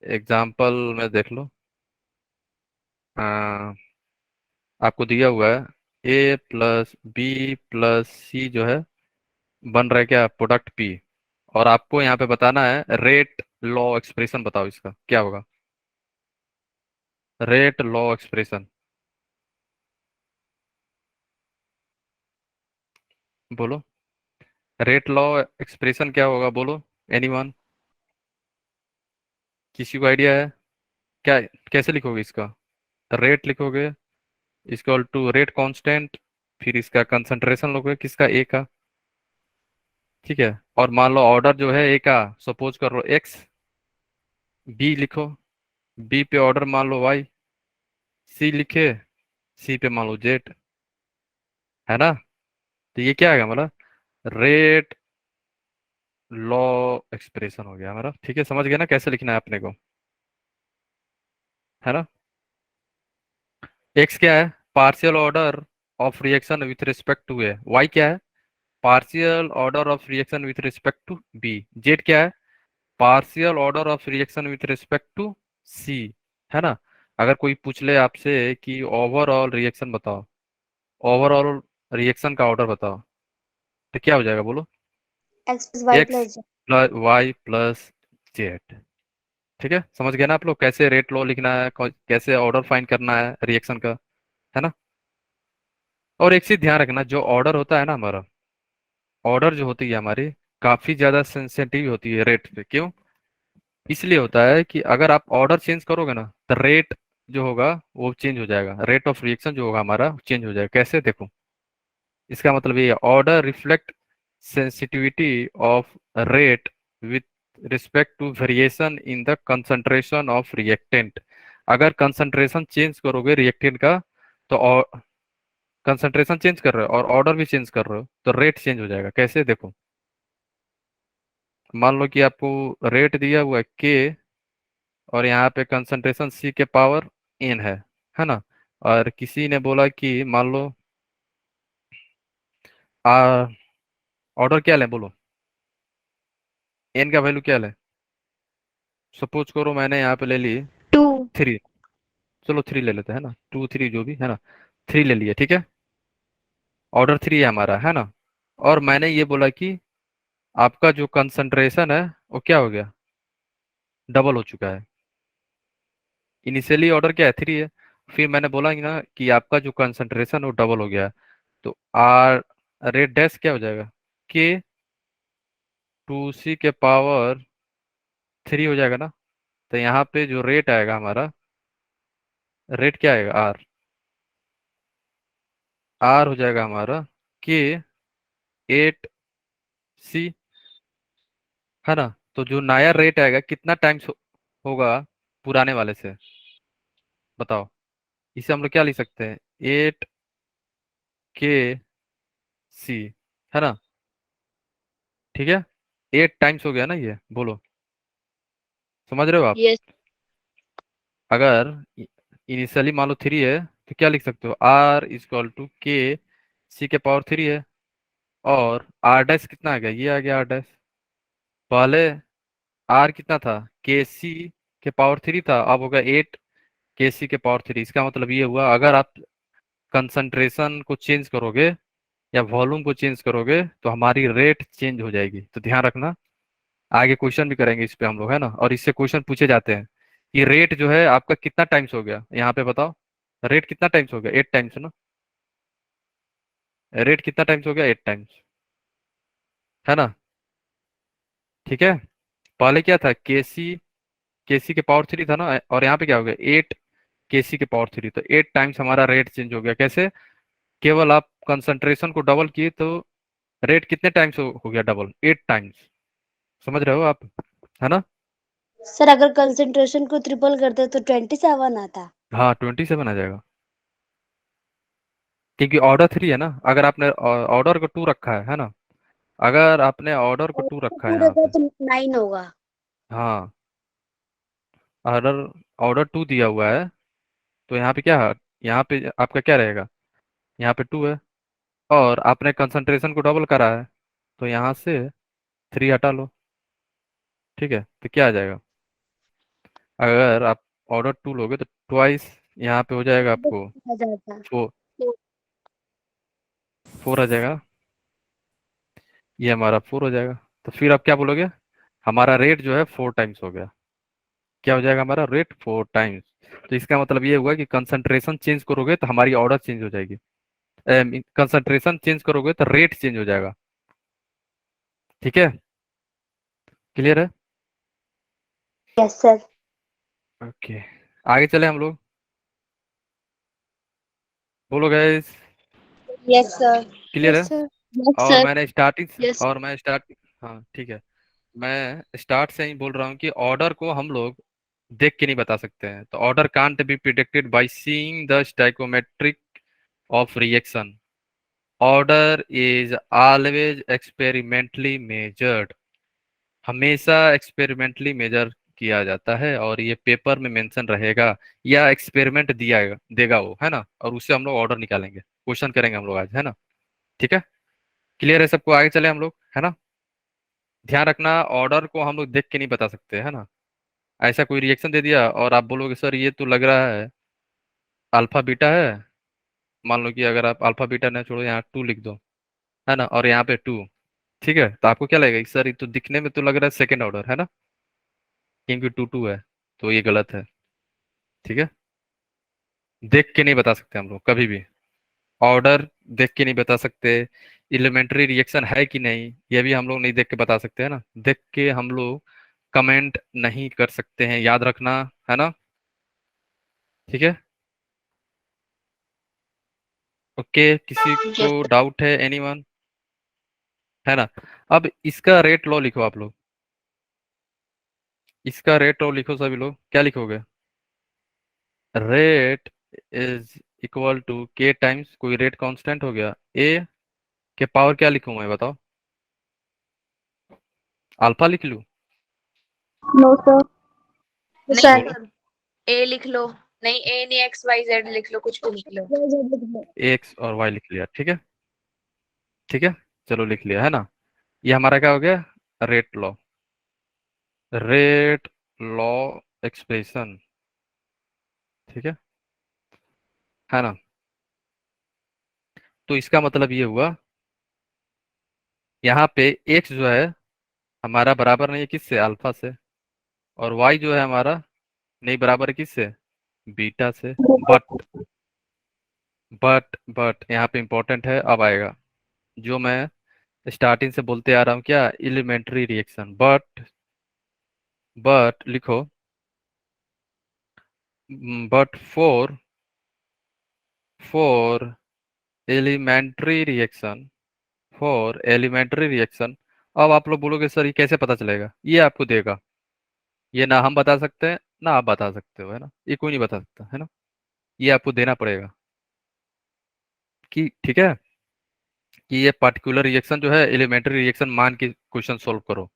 एग्जाम्पल में देख लो। आ, आपको दिया हुआ है A+B+C जो है बन रहा है क्या, प्रोडक्ट P। और आपको यहाँ पे बताना है रेट लॉ एक्सप्रेशन, बताओ इसका क्या होगा। रेट लॉ एक्सप्रेशन, बोलो। रेट लॉ एक्सप्रेशन क्या होगा, बोलो। एनीवन, किसी को आइडिया है क्या? कैसे लिखोगे इसका? रेट लिखोगे इक्वल टू रेट कांस्टेंट, फिर इसका कंसंट्रेशन लोगे किसका, ए का। ठीक है, और मान लो ऑर्डर जो है ए का, सपोज कर लो एक्स, बी लिखो, बी पे ऑर्डर मान लो वाई, सी लिखे, सी पे मान लो जेड, है ना? तो ये क्या है हमारा रेट लॉ एक्सप्रेशन हो गया हमारा। ठीक है, समझ गया ना कैसे लिखना है अपने को, है ना? एक्स क्या है, partial order of reaction with respect to A. Y क्या है, partial order of reaction with respect to B. Z क्या है, partial order of reaction with respect to C, है ना? अगर कोई पूछ ले आपसे कि ओवरऑल रिएक्शन बताओ, ओवरऑल रिएक्शन का ऑर्डर बताओ, तो क्या हो जाएगा, बोलो। X plus Y X plus. Plus Y plus Z. ठीक है, समझ गया ना आप लोग कैसे रेट लॉ लिखना है, कैसे ऑर्डर फाइंड करना है रिएक्शन का, है ना? और एक चीज ध्यान रखना, जो ऑर्डर होता है ना हमारा, ऑर्डर जो होती है हमारी, काफी ज्यादा सेंसिटिव होती है रेट पे। क्यों? इसलिए होता है कि अगर आप ऑर्डर चेंज करोगे ना, तो रेट जो होगा वो चेंज हो जाएगा, रेट ऑफ रिएक्शन जो होगा हमारा चेंज हो जाएगा। कैसे, देखो। इसका मतलब ये order reflect sensitivity of rate with respect to variation in the concentration of reactant. अगर कंसंट्रेशन चेंज करोगे रिएक्टेंट का, तो कंसंट्रेशन चेंज कर रहे हो और ऑर्डर भी चेंज कर रहे हो, तो रेट चेंज हो जाएगा। कैसे, देखो। मान लो कि आपको रेट दिया हुआ है के, और यहाँ पे कंसंट्रेशन सी के पावर एन है ना? और किसी ने बोला कि मान लो आ ऑर्डर क्या लें, बोलो। एन का वैल्यू क्या लें? सपोज करो मैंने यहाँ पे ले ली 2। 3। चलो 3 ले लेते हैं ना, 2 3 जो भी है ना, 3 ले लिए। ठीक है, ऑर्डर 3 है हमारा, है ना? और मैंने ये बोला कि आपका जो कंसंट्रेशन है वो क्या हो गया, डबल हो चुका है। इनिशियली ऑर्डर क्या है, 3 है, फिर मैंने बोला कि ना कि आपका जो कंसंट्रेशन वो डबल हो गया, तो आर रेट डैश क्या हो जाएगा, के 2C के पावर 3 हो जाएगा ना? तो यहाँ पे जो रेट आएगा हमारा, रेट क्या आएगा, आर। आर हो जाएगा हमारा के 8C, है ना? तो जो नया रेट आएगा कितना टाइम्स होगा पुराने वाले से, बताओ। इसे हम लोग क्या लिख सकते हैं, 8KC, है ना? ठीक है, 8 टाइम्स हो गया ना ये, बोलो। समझ रहे हो आप? यस। अगर इनिशियली मान लो 3 है, तो क्या लिख सकते हो, आर इजक्वल टू के सी के पावर 3 है। और आर डैश कितना आ गया, ये आ गया आर डैश। पहले आर कितना था, के सी के पावर 3 था, अब होगा 8 KC के पावर 3। इसका मतलब ये हुआ, अगर आप कंसंट्रेशन को चेंज करोगे या वॉल्यूम को चेंज करोगे, तो हमारी रेट चेंज हो जाएगी। तो ध्यान रखना, आगे क्वेश्चन भी करेंगे इस पे हम लोग, है ना? और इससे क्वेश्चन पूछे जाते हैं कि रेट जो है आपका कितना टाइम्स हो गया, यहाँ पे बताओ। रेट कितना टाइम्स हो गया, 8 टाइम्स ना? रेट कितना टाइम्स हो गया, 8 टाइम्स, है ना? ठीक है, पहले क्या था, केसी के पावर 3 था ना, और यहाँ पे क्या हो गया, 8 KC के पावर 3। तो 8 टाइम्स हमारा रेट चेंज हो गया। कैसे? केवल आप कंसंट्रेशन को डबल किए तो रेट कितने टाइम्स हो गया, डबल, 8 टाइम्स। समझ रहे हो आप, है ना? सर अगर कंसंट्रेशन को ट्रिपल करते तो 27 आता। हाँ, 27 आ जाएगा, क्योंकि ऑर्डर 3 है ना। अगर आपने ऑर्डर को 2 रखा है ना? अगर आपने ऑर्डर को 2 रखा है टू यहाँ रहेगा पे, तो 9 होगा। हाँ, ऑर्डर ऑर्डर 2 दिया हुआ है, तो यहाँ पे क्या है, यहाँ पे आपका क्या रहेगा, यहाँ पे 2 है, और आपने कंसंट्रेशन को डबल करा है, तो यहाँ से 3 हटा लो। ठीक है, तो क्या आ जाएगा, अगर आप ऑर्डर 2 लोगे तो ट्वाइस यहाँ पे हो जाएगा आपको आ जाता। 4, 4 आ जाएगा, ये हमारा 4 हो जाएगा। तो फिर आप क्या बोलोगे, हमारा रेट जो है 4 टाइम्स हो गया। क्या हो जाएगा हमारा रेट 4 टाइम्स। तो इसका मतलब ये हुआ कि कंसंट्रेशन चेंज करोगे तो हमारी ऑर्डर चेंज हो जाएगी, कंसंट्रेशन चेंज करोगे तो रेट चेंज हो जाएगा। ठीक है, क्लियर है। Yes sir. ओके, आगे चले हम लोग, बोलो guys, yes sir. Clear yes है। सर। यस और सर। मैंने स्टार्टिंग यस। और मैं स्टार्ट हाँ ठीक है, मैं स्टार्ट से ही बोल रहा हूँ कि ऑर्डर को हम लोग देख के नहीं बता सकते हैं। तो order can't be predicted by seeing the stoichiometric of reaction. Order is always experimentally measured. हमेशा एक्सपेरिमेंटली मेजर किया जाता है, और ये पेपर में मेंशन रहेगा, या एक्सपेरिमेंट दिया देगा वो, है ना, और उससे हम लोग ऑर्डर निकालेंगे, क्वेश्चन करेंगे हम लोग आज, है ना। ठीक है, क्लियर है सबको, आगे चले हम लोग, है ना। ध्यान रखना, ऑर्डर को हम लोग देख के नहीं बता सकते, है ना। ऐसा कोई रिएक्शन दे दिया और आप बोलोगे सर ये तो लग रहा है अल्फा बीटा है, मान लो कि अगर आप अल्फा बीटा ना छोड़ो, यहाँ 2 लिख दो, है ना, और यहाँ पे 2, ठीक है, तो आपको क्या लगेगा कि सर ये तो दिखने में तो लग रहा है सेकंड ऑर्डर, है ना, क्योंकि 2 2 है, तो ये गलत है। ठीक है, देख के नहीं बता सकते हम लोग कभी भी, ऑर्डर देख के नहीं बता सकते। एलिमेंट्री रिएक्शन है कि नहीं, ये भी हम लोग नहीं देख के बता सकते, है ना। देख के हम लोग कमेंट नहीं कर सकते हैं, याद रखना, है ना। ठीक है, ओके, किसी को यस। डाउट है, एनीवन, है ना। अब इसका रेट लॉ लिखो आप लोग, इसका रेट लॉ लिखो सभी लोग, क्या लिखोगे, rate is equal to k times, कोई रेट कांस्टेंट हो गया, ए के पावर क्या लिखूं मैं, बताओ, अल्फा लिख लूं, नो सर। नहीं सर। बोलो, सर, ए लिख लो। नहीं, ए नहीं, एक्स वाई जेड लिख लो, कुछ भी लिख लो। एक्स और वाई लिख लिया, ठीक है, ठीक है, चलो लिख लिया, है ना। ये हमारा क्या हो गया, rate law, rate law expression, ठीक है ना। तो इसका मतलब ये हुआ, यहाँ पे एक्स जो है हमारा बराबर नहीं है किससे, अल्फा से, और वाई जो है हमारा नहीं बराबर है किससे, बीटा से। बट बट यहाँ पे इंपॉर्टेंट है, अब आएगा जो मैं स्टार्टिंग से बोलते आ रहा हूँ, क्या, एलिमेंट्री रिएक्शन, बट लिखो, but for elementary reaction, for elementary reaction. अब आप लोग बोलोगे सर ये कैसे पता चलेगा, ये आपको देगा, ये ना हम बता सकते हैं ना आप बता सकते हो, है ना, ये कोई नहीं बता सकता, है ना, ये आपको देना पड़ेगा, कि ठीक है, कि ये पर्टिकुलर रिएक्शन जो है एलिमेंट्री रिएक्शन मान के क्वेश्चन सोल्व करो।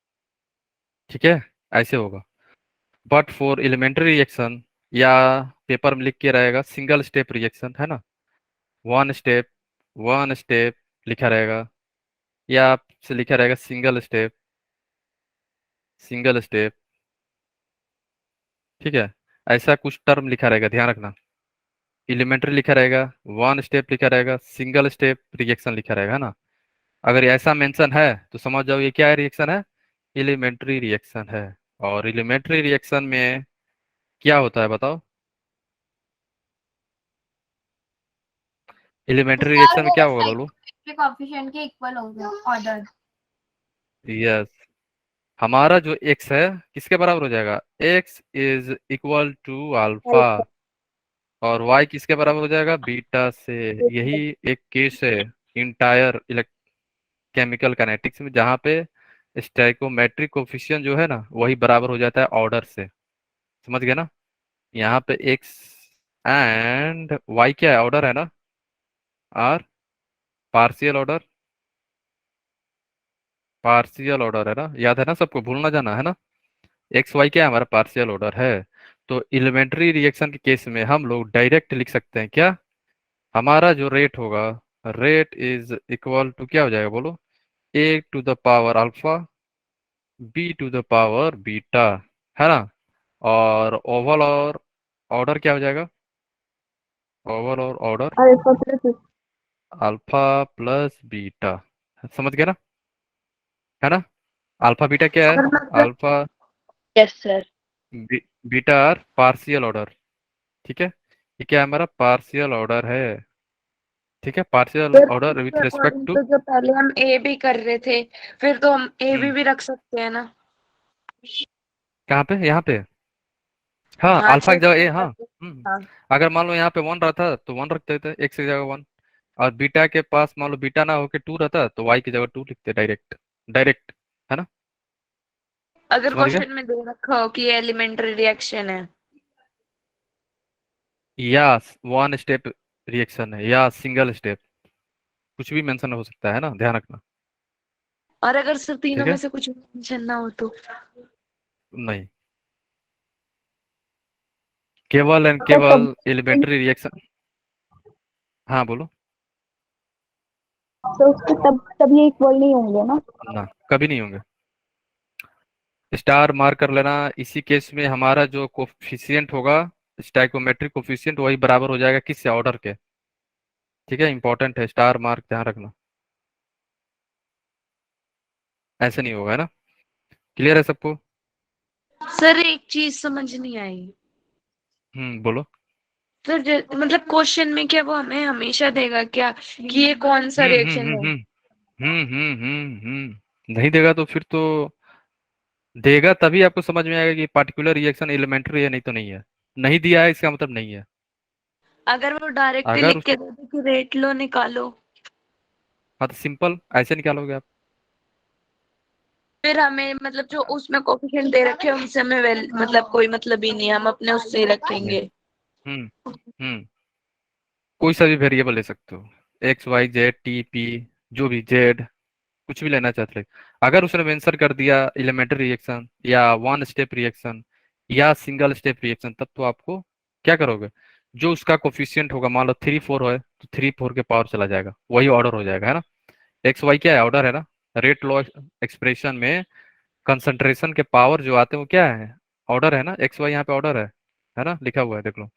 ठीक है, ऐसे होगा। बट फॉर एलिमेंट्री रिएक्शन, या पेपर में लिख के रहेगा सिंगल स्टेप रिएक्शन, है ना, वन स्टेप, वन स्टेप लिखा रहेगा, या आपसे लिखा रहेगा सिंगल स्टेप, सिंगल स्टेप, ठीक है, ऐसा कुछ टर्म लिखा रहेगा, ध्यान रखना। एलिमेंट्री लिखा रहेगा, वन स्टेप लिखा रहेगा, सिंगल स्टेप रिएक्शन लिखा रहेगा, है ना। अगर ऐसा मेंशन है तो समझ जाओ ये क्या रिएक्शन है, एलिमेंट्री रिएक्शन है। और एलिमेंट्री रिएक्शन में क्या होता है बताओ, एलिमेंट्री सर रिएक्शन में वो क्या होगा बोलो। साइक्लोमेट्रिक कोएफिशिएंट के इक्वल होगा ऑर्डर। यस, हमारा जो x है किसके बराबर हो जाएगा, x is equal to alpha, और y किसके बराबर हो जाएगा, बीटा से। यही एक केस है इंटायर केमिकल काइनेटिक्स में, जहाँ पे स्टैइकोमेट्रिक कोफिशिएंट जो है ना वही बराबर हो जाता है ऑर्डर से, समझ गए ना। यहाँ पे x एंड y क्या है, ऑर्डर है ना, are partial order, partial order है ना, याद है ना सबको, भूल ना जाना, है ना। एक्स वाई क्या है, हमारा पार्शियल ऑर्डर है। तो एलिमेंट्री रिएक्शन के केस में हम लोग डायरेक्ट लिख सकते हैं क्या, हमारा जो रेट होगा, रेट इज इक्वल टू क्या हो जाएगा बोलो, A to the power alpha B to the power beta, है ना। और ओवल और ऑर्डर क्या हो जाएगा, ओवल और order alpha plus alpha plus beta, समझ गए ना, है ना। अल्फा बीटा क्या है, और मतलब alpha yes sir. Beta are partial order, ठीक है, ये क्या है, हमारा पार्शियल ऑर्डर है, ठीक है, पार्शियल फिर ऑर्डर विथ इसके रिस्पेक्ट अकॉर्डिंग टू, तो जो पहले हम ए भी कर रहे थे, फिर तो हम ए हम्म भी रख सकते हैं ना। कहाँ पे, यहाँ पे, हाँ हाँ अल्फा की जगह जैसे ए, हाँ। मतलब हाँ, अगर मान लो यहाँ पे वन रहता तो वन रख देते, एक की जगह वन, और बीटा के पास मान लो बीटा ना होके टू रहता तो वाई की जगह टू लिखते डायरेक्ट, डायरेक्ट, है ना, अगर समझ गए। क्वेश्चन में दे रखा हो कि ये एलिमेंट्री रिएक्शन है, या वन स्टेप रिएक्शन है या सिंगल स्टेप, कुछ भी मेंशन हो सकता है ना, ध्यान रखना, और अगर सिर्फ तीनों ठीक में है। से कुछ मेंशन ना हो तो नहीं, केवल एंड तो केवल तब एलिमेंट्री रिएक्शन, हाँ बोलो। तो उसके तब ये इक्वल नहीं होंगे ना। ना, कभी नहीं होंगे, स्टार मार्क कर लेना। इसी केस में हमारा जो कोफिशिएंट होगा, स्टाइकोमेट्रिक कोफिशिएंट, वही बराबर हो जाएगा किससे, ऑर्डर के, ठीक है, इंपॉर्टेंट है, स्टार मार्क ध्यान रखना, ऐसे नहीं होगा, है ना, क्लियर है सबको। सर एक चीज समझ नहीं आई। बोलो। सर मतलब क्वेश्चन में क्या वो हमें हमेशा देगा क्या कि ये कौन सा हम्म हम्म रिएक्शन हम्म है? हम्म नहीं देगा तो फिर तो, देगा तभी आपको समझ में आएगा कि पार्टिकुलर रिएक्शन एलिमेंट्री है, नहीं तो नहीं है, नहीं दिया है इसका मतलब नहीं है। अगर वो डायरेक्ट ही अगर लिख उस, के दे दे कि रेट लो निकालो, हाँ तो सिंपल ऐसे निकालोगे आप। फिर हमें मतलब जो उसमें कोफिशिएंट दे रखे हैं उनसे हमें मतलब कोई मतलब ही नहीं है, हम अपने उससे ही नहीं। रखेंगे। हम्म हम्म कोई सा भी वेरिएबल ले सकते हो, X Y Z T P, जो भी जेड, कुछ भी लेना चाहते हो। अगर उसने मेंशन कर दिया एलिमेंट्री रिएक्शन या वन स्टेप रिएक्शन या सिंगल स्टेप रिएक्शन, तब तो आपको क्या करोगे, जो उसका कोफिशिएंट होगा, मान लो थ्री फोर है तो थ्री फोर के पावर चला जाएगा, वही ऑर्डर हो जाएगा, है ना। एक्स वाई क्या है, ऑर्डर है ना, रेट लॉ एक्सप्रेशन में कंसंट्रेशन के पावर जो आते हैं वो क्या है, ऑर्डर है ना, एक्स वाई यहाँ पे ऑर्डर है ना, लिखा हुआ है देख लो।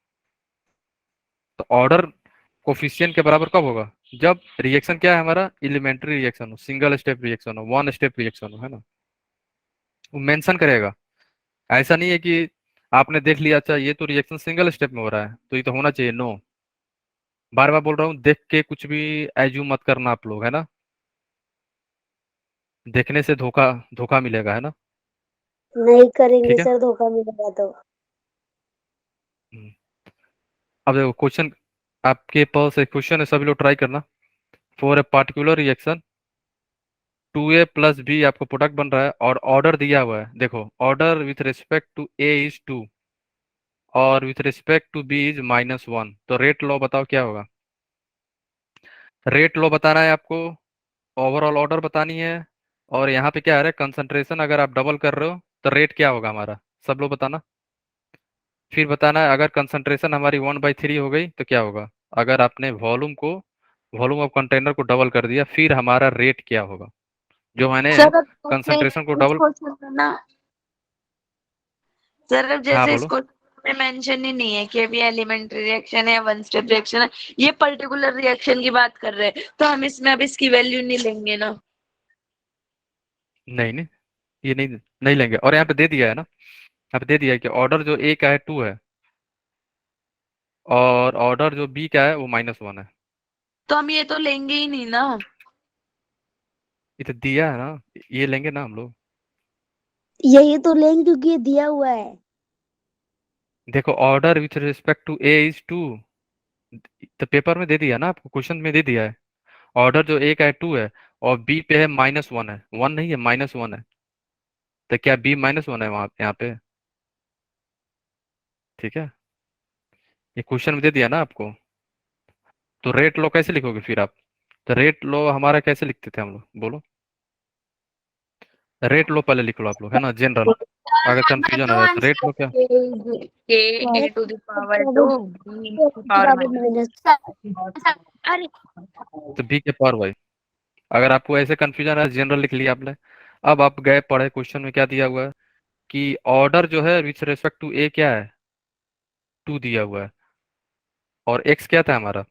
तो ऑर्डर कोफिशिएंट के बराबर कब होगा, जब रिएक्शन क्या है हमारा, एलिमेंट्री रिएक्शन हो, सिंगल स्टेप रिएक्शन हो, वन स्टेप रिएक्शन हो, है ना, वो मेंशन करेगा। ऐसा नहीं है कि आपने देख लिया अच्छा ये तो रिएक्शन सिंगल स्टेप में हो रहा है तो ये तो होना चाहिए, नो, बार बार बोल रहा हूँ, देख के कुछ भी एज्यूम मत करना आप लोग, है ना, देखने से धोखा, धोखा मिलेगा, है ना, नहीं करेंगे ठीक है। सर, धोखा मिलेगा तो। हम्म। अब देखो क्वेश्चन, आपके पास एक क्वेश्चन है, सभी लोग ट्राई करना। For a particular reaction two A plus B आपको प्रोडक्ट बन रहा है और ऑर्डर दिया हुआ है, देखो order with respect to A is two और with respect to B is minus one, तो रेट लॉ बताओ क्या होगा, रेट लॉ बताना है आपको, ओवरऑल ऑर्डर बतानी है, और यहाँ पे क्या है कंसंट्रेशन, अगर आप डबल कर रहे हो तो रेट क्या होगा हमारा, सब लोग बताना। फिर बताना है अगर कंसंट्रेशन हमारी 1/3 हो गई तो क्या होगा, अगर आपने वॉल्यूम ऑफ कंटेनर को डबल कर दिया फिर हमारा रेट क्या होगा, जो मैंने सर अब जैसे कंसंट्रेशन को इस डबल, क्वेश्चन में ना, सर अब हाँ जैसे बोलो। इसको में मेंशन ही नहीं है कि अभी एलिमेंट्री रिएक्शन है या वन स्टेप रिएक्शन है, ये पर्टिकुलर रिएक्शन की बात कर रहे हैं तो हम इसमें अब इसकी वैल्यू नहीं लेंगे ना। नहीं नहीं, ये नहीं, नहीं लेंगे, और यहाँ पे दे दिया है ना, यहाँ पे दे दिया है कि ऑर्डर जो ए का है टू है और ऑर्डर जो बी का है वो माइनस वन है, तो हम ये तो लेंगे ही नहीं ना। ये तो दिया है ना, ये लेंगे ना हम लोग। यही तो लेंगे क्योंकि ये दिया हुआ है। देखो order with respect to A is two, तो पेपर में दे दिया ना आपको, क्वेश्चन में दे दिया है, ऑर्डर जो ए का है टू है और बी पे है माइनस वन है, वन नहीं है माइनस वन है, तो क्या बी माइनस वन है वहां यहाँ पे, ठीक है, ये क्वेश्चन में दे दिया ना आपको। तो रेट लो कैसे लिखोगे फिर आप, तो रेट लो हमारा कैसे लिखते थे हम लोग बोलो, रेट लो पहले लिख लो आप लोग, है ना, जनरल। अगर कंफ्यूजन हो रहा है तो रेट लो क्या, k e to the power 2 b to the power minus अरे तो बी के पावर वाई। अगर आपको ऐसे कंफ्यूजन है, जनरल लिख लिया आपने। अब आप गए पढ़े, क्वेश्चन में क्या दिया हुआ है कि ऑर्डर जो है विथ रेस्पेक्ट टू ए क्या है, 2 दिया हुआ है। और एक्स क्या था हमारा,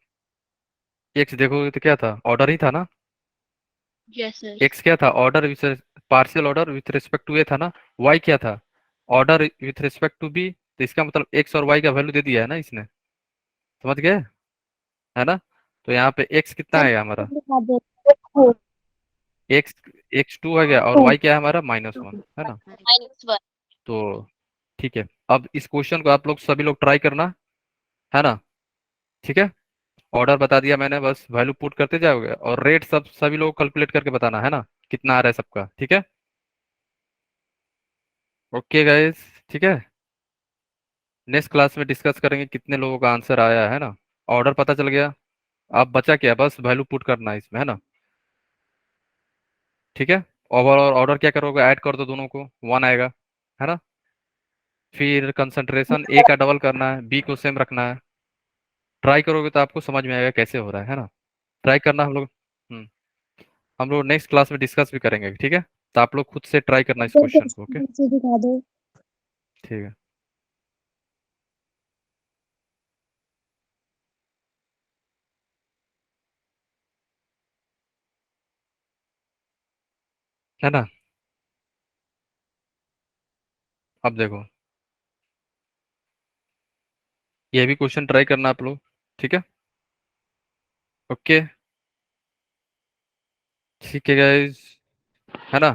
एक्स देखोगे तो क्या था, ऑर्डर ही था ना। यस सर एक्स क्या था, order with, partial order with respect to A था ना। वाई क्या था, order with respect to B. तो इसका मतलब एक्स और वाई का वैल्यू दे दिया है ना इसने, समझ गए, है ना। तो यहाँ पे एक्स कितना सर आएगा हमारा, दिखा दो एक्स, एक्स 2 है गया, और वाई क्या है हमारा, -1, है ना। -1 तो ठीक है, अब इस क्वेश्चन को आप लोग सभी लोग ट्राई करना, है ना। ठीक है, ऑर्डर बता दिया मैंने, बस वैल्यू पुट करते जाओगे और रेट सब सभी लोग कैलकुलेट करके बताना, है ना, कितना आ रहा है सबका, ठीक है। ओके गाइस, ठीक है। नेक्स्ट क्लास में डिस्कस करेंगे कितने लोगों का आंसर आया है ना। ऑर्डर पता चल गया, अब बचा क्या, बस वैल्यू पुट करना है इसमें, है ना। ठीक है, ओवरऑल ऑर्डर क्या करोगे, ऐड कर दो दोनों को, 1 आएगा, है ना। फिर कंसंट्रेशन ए का डबल करना है, बी को सेम रखना है। ट्राई करोगे तो आपको समझ में आएगा कैसे हो रहा है ना। ट्राई करना, हम लोग नेक्स्ट क्लास में डिस्कस भी करेंगे, ठीक है। तो आप लोग खुद से ट्राई करना इस क्वेश्चन को, ओके। दिखा दो ठीक है। है ना, अब देखो, ये भी क्वेश्चन ट्राई करना आप लोग, ठीक है। ओके, ठीक है गाइस, है ना,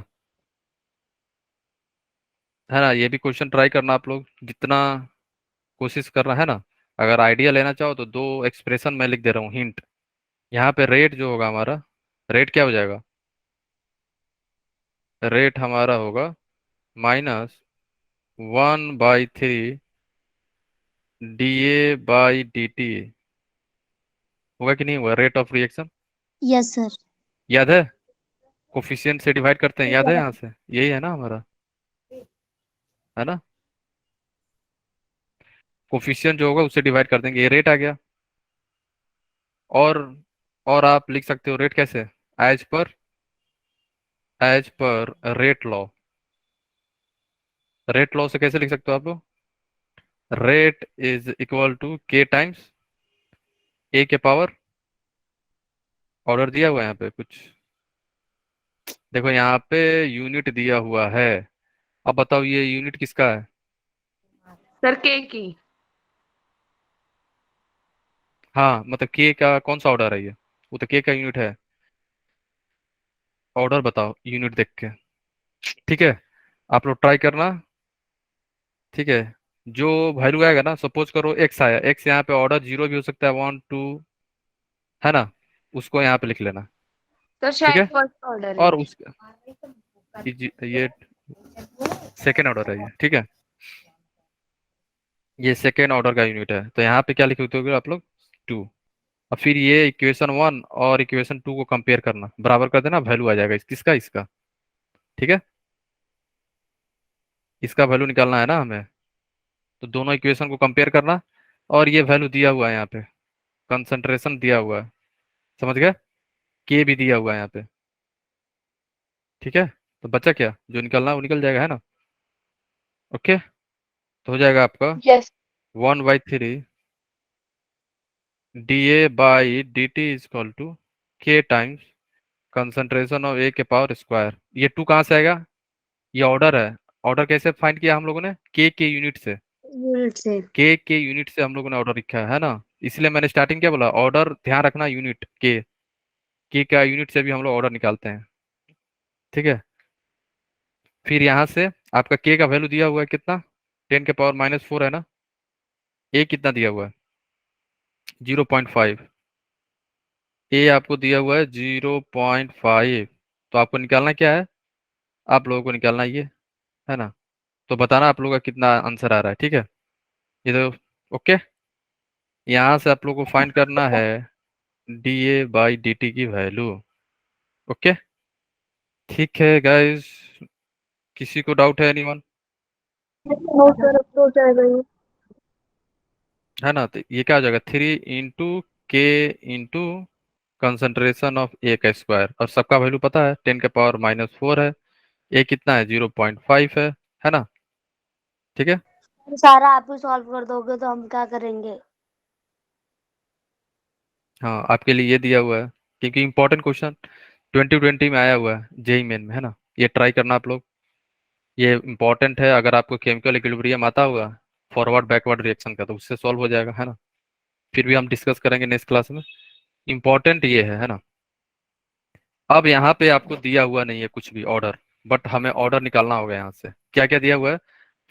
है ना। ये भी क्वेश्चन ट्राई करना आप लोग, जितना कोशिश करना, है ना। अगर आइडिया लेना चाहो तो 2 एक्सप्रेशन मैं लिख दे रहा हूँ, हिंट। यहाँ पे रेट जो होगा हमारा, रेट क्या हो जाएगा, रेट हमारा होगा -1/3 dA/dt। होगा कि नहीं होगा, rate of reaction, yes sir याद है, कोफिशिएंट से डिवाइड करते हैं, याद है, यहाँ से यही है ना हमारा, है ना। कोफिशिएंट जो होगा उससे डिवाइड कर देंगे, ये रेट आ गया। और और आप लिख सकते हो रेट कैसे, as per, rate law. Rate law से कैसे लिख सकते हो आप लोग, rate is equal to k times ए के पावर, ऑर्डर दिया हुआ है यहाँ पे कुछ, देखो यहाँ पे यूनिट दिया हुआ है। अब बताओ ये यूनिट किसका है, सर k की हाँ मतलब के का कौन सा ऑर्डर है ये, वो तो के का यूनिट है। ऑर्डर बताओ यूनिट देख के, ठीक है। आप लोग ट्राई करना, ठीक है। जो वैल्यू आएगा ना, सपोज करो एक्स आया, एक्स यहाँ पे ऑर्डर 0 भी हो सकता है, 1 2, है ना, उसको यहाँ पे लिख लेना, तो ठीक शायद है। फर्स्ट ऑर्डर है और उस ये सेकेंड ऑर्डर है ये, ठीक है, ये सेकेंड ऑर्डर का यूनिट है। तो यहाँ पे क्या लिखते हो आप लोग, 2। अब फिर ये इक्वेशन 1 और इक्वेशन 2 को कंपेयर करना, बराबर कर देना, वैल्यू आ जाएगा किसका, इसका, ठीक है। इसका वैल्यू निकालना है ना हमें, तो दोनों इक्वेशन को कंपेयर करना। और ये वैल्यू दिया हुआ है यहाँ पे, कंसंट्रेशन दिया हुआ है, समझ गए, के भी दिया हुआ है यहाँ पे, ठीक है। तो बच्चा क्या, जो निकलना है वो निकल जाएगा, है ना। ओके, तो हो जाएगा आपका yes 1/3 dA/dt is equal to k times concentration of A के पावर स्क्वायर। ये 2 कहाँ से आएगा, ये ऑर्डर है। ऑर्डर कैसे फाइंड किया हम लोगों ने, के यूनिट से, यूनिट से के यूनिट से हम लोगों ने ऑर्डर लिखा है ना। इसलिए मैंने स्टार्टिंग क्या बोला, ऑर्डर ध्यान रखना, यूनिट के का यूनिट से भी हम लोग ऑर्डर निकालते हैं, ठीक है। फिर यहाँ से आपका के का वैल्यू दिया हुआ है कितना, 10⁻⁻⁴ है ना। ए कितना दिया हुआ है, 0.5। ए आपको दिया हुआ है 0.5। तो आपको निकालना क्या है, आप लोगों को निकालना है ये, है ना। तो बताना आप लोगों का कितना आंसर आ रहा है, ठीक है। ये तो ओके, यहाँ से आप लोगों को फाइंड करना है dA/dt की वैल्यू, ओके। ठीक है गाइस, किसी को डाउट है एनीवन? नो सर, अब तो हो जाएगा ये। है ना, तो ये क्या हो जाएगा 3 × k कंसंट्रेशन ऑफ ए का स्क्वायर, और सबका वैल्यू पता है 10⁻⁻⁴ है। ए कितना है 0.5 है ना। ठीक है। सारा आप ही सॉल्व कर दोगे तो हम क्या करेंगे? हाँ, आपके लिए ये दिया हुआ है क्योंकि इंपॉर्टेंट क्वेश्चन 2020 में आया हुआ है जेई मेन में, है ना। ये ट्राई करना आप लोग, ये इंपॉर्टेंट है। अगर आपको केमिकल इक्विलिब्रियम आता होगा फॉरवर्ड बैकवर्ड रिएक्शन का, तो उससे सॉल्व हो जाएगा, है ना। फिर भी हम डिस्कस करेंगे नेक्स्ट क्लास में। इंपॉर्टेंट ये है ना। अब यहाँ पे आपको दिया हुआ नहीं है कुछ भी ऑर्डर, बट हमें ऑर्डर निकालना होगा यहाँ से। क्या क्या दिया हुआ है?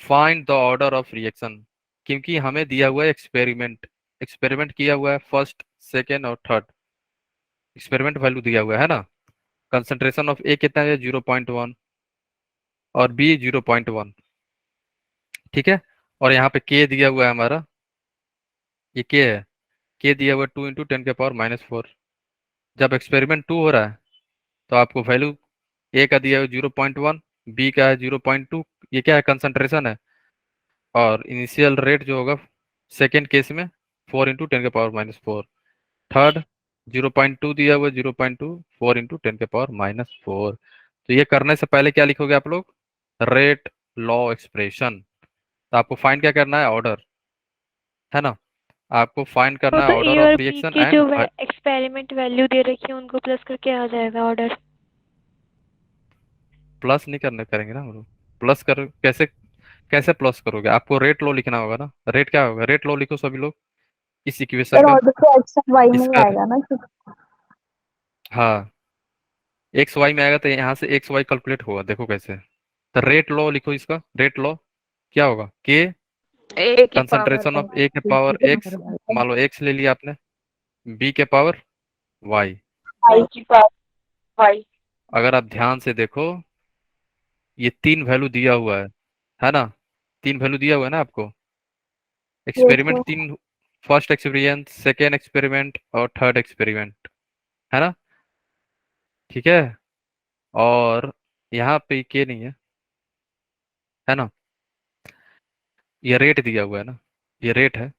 Find the order of reaction, क्योंकि हमें दिया हुआ है एक्सपेरिमेंट। एक्सपेरिमेंट किया हुआ है फर्स्ट, सेकेंड और थर्ड। एक्सपेरिमेंट वैल्यू दिया हुआ है ना। कंसंट्रेशन ऑफ ए कितना है 0.1 और बी 0.1। ठीक है। और यहाँ पे के दिया हुआ है हमारा, ये के है, के दिया हुआ है 2 × 10⁻⁴। जब एक्सपेरिमेंट 2 हो रहा है तो आपको वैल्यू ए का दिया हुआ 0.1, बी का है 0.2। ये क्या है? कंसंट्रेशन है। और इनिशियल रेट जो होगा सेकेंड केस में 4 × 10⁻⁴। थर्ड 0.2 दिया हुआ 0.2, 4 × 10⁻⁴। तो ये करने से पहले क्या लिखोगे आप लोग? Rate law expression. तो आपको फाइंड क्या करना है? ऑर्डर, है ना। आपको फाइंड करना है तो ए ऑर्डर और ऑफ बी रिएक्शन की एंड। जो एक्सपेरिमेंट वैल्यू दे रखी है उनको प्लस करके आ जाएगा ऑर्डर। प्लस नहीं करने करेंगे ना हम लोग। प्लस कर कैसे? कैसे प्लस करोगे? आपको रेट लो लिखना होगा ना। रेट क्या होगा? रेट लो लिखो सभी लोग इस इक्वेशन सर का। ऑर्डर तो एक्स और वाई में ही इसका आएगा ना। हाँ, एक्स वाई में आएगा तो यहाँ से एक्स वाई कैलकुलेट होगा, देखो कैसे। तो रेट लो लिखो इसका। रेट लो क्या होगा? के ए की पावर कंसंट्रेशन ऑफ ए के पावर एक्स, मान लो एक्स ले लिया आपने, बी के पावर वाई। वाई की पावर वाई। अगर आप ध्यान से देखो, ये 3 वैल्यू दिया हुआ है ना। 3 वैल्यू दिया हुआ है ना आपको। Yes experiment sir. 3, first experience, second experiment और थर्ड एक्सपेरिमेंट, है ना। ठीक है। और यहाँ पे के नहीं है ना। ये रेट दिया हुआ है ना, ये रेट है।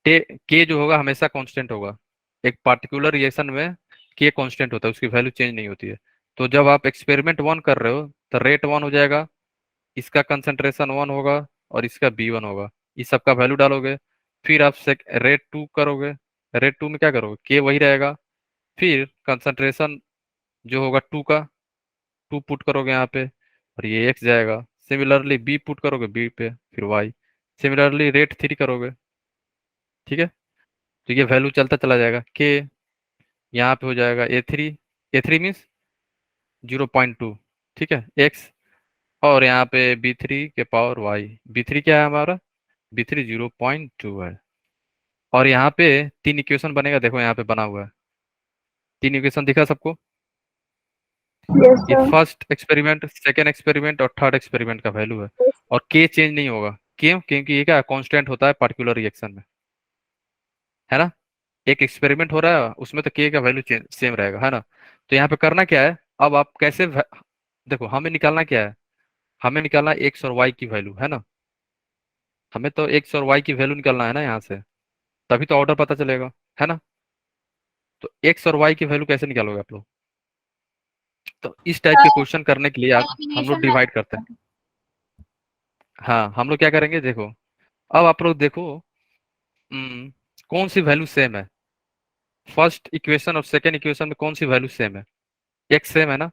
के जो होगा हमेशा कांस्टेंट होगा। एक पार्टिकुलर रिएक्शन में के कांस्टेंट होता है, उसकी वैल्यू चेंज नहीं होती है। तो जब आप एक्सपेरिमेंट 1 कर रहे हो तो रेट 1 हो जाएगा, इसका कंसंट्रेशन 1 होगा और इसका B1 होगा। इस सब का वैल्यू डालोगे। फिर आप रेट 2 करोगे। रेट 2 में क्या करोगे? के वही रहेगा। फिर कंसंट्रेशन जो होगा 2 का, 2 पुट करोगे यहाँ पे और ये x जाएगा। सिमिलरली बी पुट करोगे बी पे, फिर y। सिमिलरली रेट 3 करोगे। ठीक है। तो ये वैल्यू चलता चला जाएगा। के यहाँ पे हो जाएगा A3। A3 means 0.2। ठीक है, x। और यहाँ पे B3 के पावर y। B3 क्या है हमारा? B3 0.2 है। और यहाँ पे 3 इक्वेशन बनेगा, देखो यहाँ पे बना हुआ है। 3 इक्वेशन दिखा सबको? यस ये sir. First experiment, second experiment और थर्ड एक्सपेरिमेंट का वैल्यू है। और के चेंज नहीं होगा। क्यों? क्योंकि ये क्या कांस्टेंट होता है पार्टिकुलर रिएक्शन में, है ना। एक एक्सपेरिमेंट हो रहा है उसमें तो के का वैल्यू सेम रहेगा, है ना। तो यहाँ पे करना क्या है? अब आप कैसे देखो, हमें निकालना क्या है? हमें निकालना एक्स और वाई की वैल्यू, है ना। हमें तो एक्स और वाई की वैल्यू निकालना है ना यहाँ से, तभी तो ऑर्डर पता चलेगा, है ना। तो एक्स और वाई की वैल्यू कैसे निकालोगे आप लोग? तो इस टाइप के क्वेश्चन करने के लिए हम लोग एलिमिनेशन डिवाइड करते हैं। हाँ, हम लोग क्या करेंगे देखो। अब आप लोग देखो, कौन सी वैल्यू सेम है? फर्स्ट इक्वेशन और सेकेंड इक्वेशन में कौन सी वैल्यू सेम है? एक्स सेम है ना।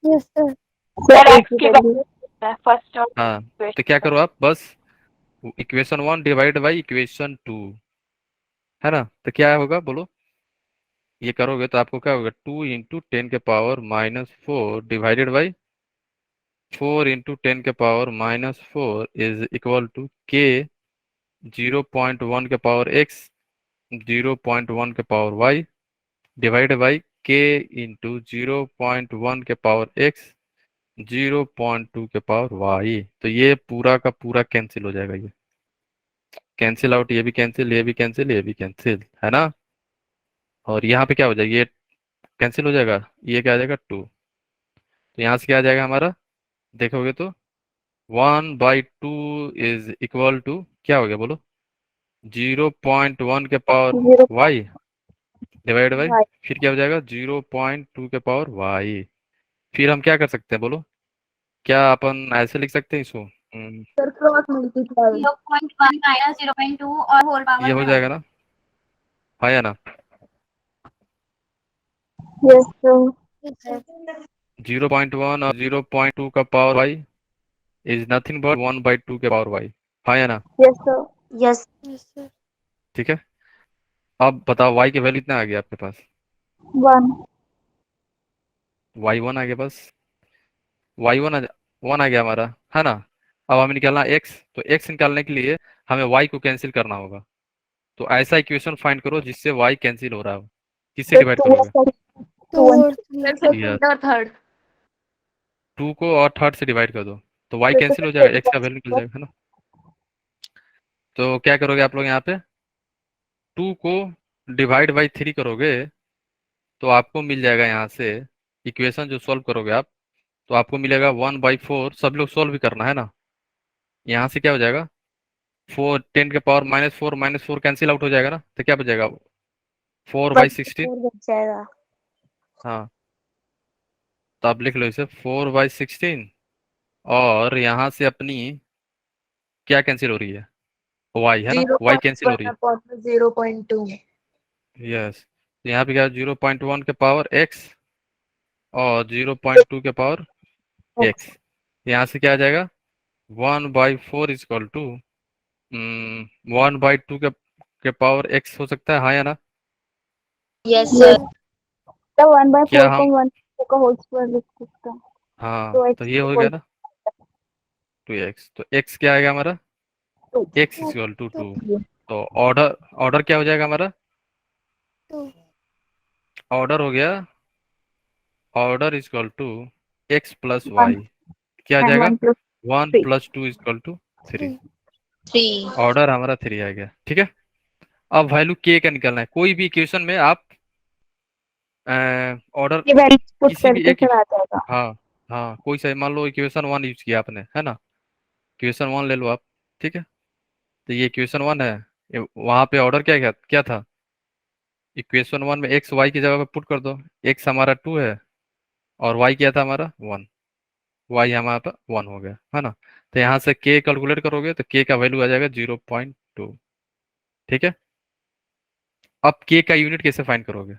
Yes sir. सर सर एक एक्स ही की वैल्यू। वैल्यू फर्स्ट और हाँ, तो क्या इक्वेशन। करो आप बस इक्वेशन 1 डिवाइड बाई इक्वेशन 2, है ना। तो क्या होगा बोलो? ये करोगे तो आपको क्या होगा? 2 × 10⁻⁻⁴ divided by 4 × 10⁻⁻⁴ is equal to के 0.1 के पावर एक्स, 0.1 के पावर वाई, डिवाइड बाई के इंटू 0.1 के पावर एक्स, 0.2 के पावर वाई। तो ये पूरा का पूरा कैंसिल हो जाएगा। ये कैंसिल आउट, ये भी कैंसिल, ये भी कैंसिल, ये भी कैंसिल, है ना। और यहाँ पे क्या हो जाएगा? ये कैंसिल हो जाएगा, ये क्या आ जाएगा 2। तो यहाँ से क्या आ जाएगा हमारा? देखोगे तो 1/2 इज इक्वल टू क्या हो गया बोलो? 0.1 के power zero Y divide by, Y फिर क्या हो जाएगा 0.2 के पावर वाई। फिर हम क्या कर सकते हैं बोलो? क्या अपन ऐसे लिख सकते हैं इसको? सर क्रॉस मल्टीप्लाई 0.1 माइनस 0.2 और होल ये पावर हो में जाएगा ना? हाँ या ना? यस सर 0.1 और 0.2 का power Y is nothing but 1/2 के पावर वाई। हाँ या ना? Yes sir yes. ठीक है, अब बताओ वाई की वैल्यू कितना आ गया आपके पास? 1 y1 आ गया बस। y1 आ गया हमारा, है ना? अब हमें निकालना x, तो x निकालने के लिए हमें y को कैंसिल करना होगा। तो ऐसा इक्वेशन फाइंड करो जिससे y कैंसिल हो रहा हो। किससे सर डिवाइड 2 करोगे? सर 2 सर सर सेकंड और थर्ड। 2 को और थर्ड से डिवाइड कर दो तो y सर कैंसिल हो जाएगा, x का वैल्यू निकल जाएगा, है ना? तो क्या करोगे आप लोग यहाँ पे? 2 को डिवाइड बाई 3 करोगे तो आपको मिल जाएगा यहाँ से इक्वेशन जो सॉल्व करोगे आप, तो आपको मिलेगा 1/4। सब लोग सॉल्व भी करना है ना? यहाँ से क्या हो जाएगा? 4 10 के पावर -4 कैंसिल आउट हो जाएगा ना, तो क्या बचेगा? 4/16। 4 बच जाएगा। हाँ, तो आप लिख लो इसे 4/16। और यहाँ से अपनी क्या कैंसिल हो रही है? वाई, है ना? जीरो वाई पॉइंट कैंसिल हो रही वन अपॉन 0.2। है। यस, तो यहाँ पे क्या 0.1 के पावर एक्स और 0.2 के पावर एक्स। यहाँ से क्या आ जाएगा? 1/4 इजकल टू 1/2 के पावर एक्स हो सकता है, हाँ या ना? Yes yes sir. सर 1/4 क्या को हम 1 का होल स्क्वायर लिख सकते हैं हाँ, तो तो x ये हो गया इक्वल ना 2x। तो x क्या आएगा हमारा? Two x equal to 2। तो ऑर्डर ऑर्डर क्या हो जाएगा हमारा? ऑर्डर हो गया, order equal to x plus 1 Y. क्या आ एंड जाएगा? 1 प्लस 1 3 + 2 इक्वल टू 3। 3। ऑर्डर हमारा 3 आ गया, ठीक है। अब वैल्यू k का निकलना है। कोई भी इक्वेशन में आप ऑर्डर ये वैल्यू पुट किसी भी करके एक, फिर आ जाएगा हाँ हाँ, कोई सा मान लो इक्वेशन 1 यूज किया आपने, है ना? इक्वेशन 1 ले लो आप, ठीक है। तो ये इक्वेशन 1 है, वहां पे ऑर्डर क्या क्या क्या था? इक्वेशन 1 में एक्स वाई की जगह पे पुट कर दो। एक्स हमारा 2 है और वाई क्या था हमारा 1। वाई हमारा पे 1 हो गया, है ना? तो यहाँ से के कैलकुलेट करोगे तो के का वैल्यू आ जाएगा 0.2। ठीक है, अब के का यूनिट कैसे फाइंड करोगे?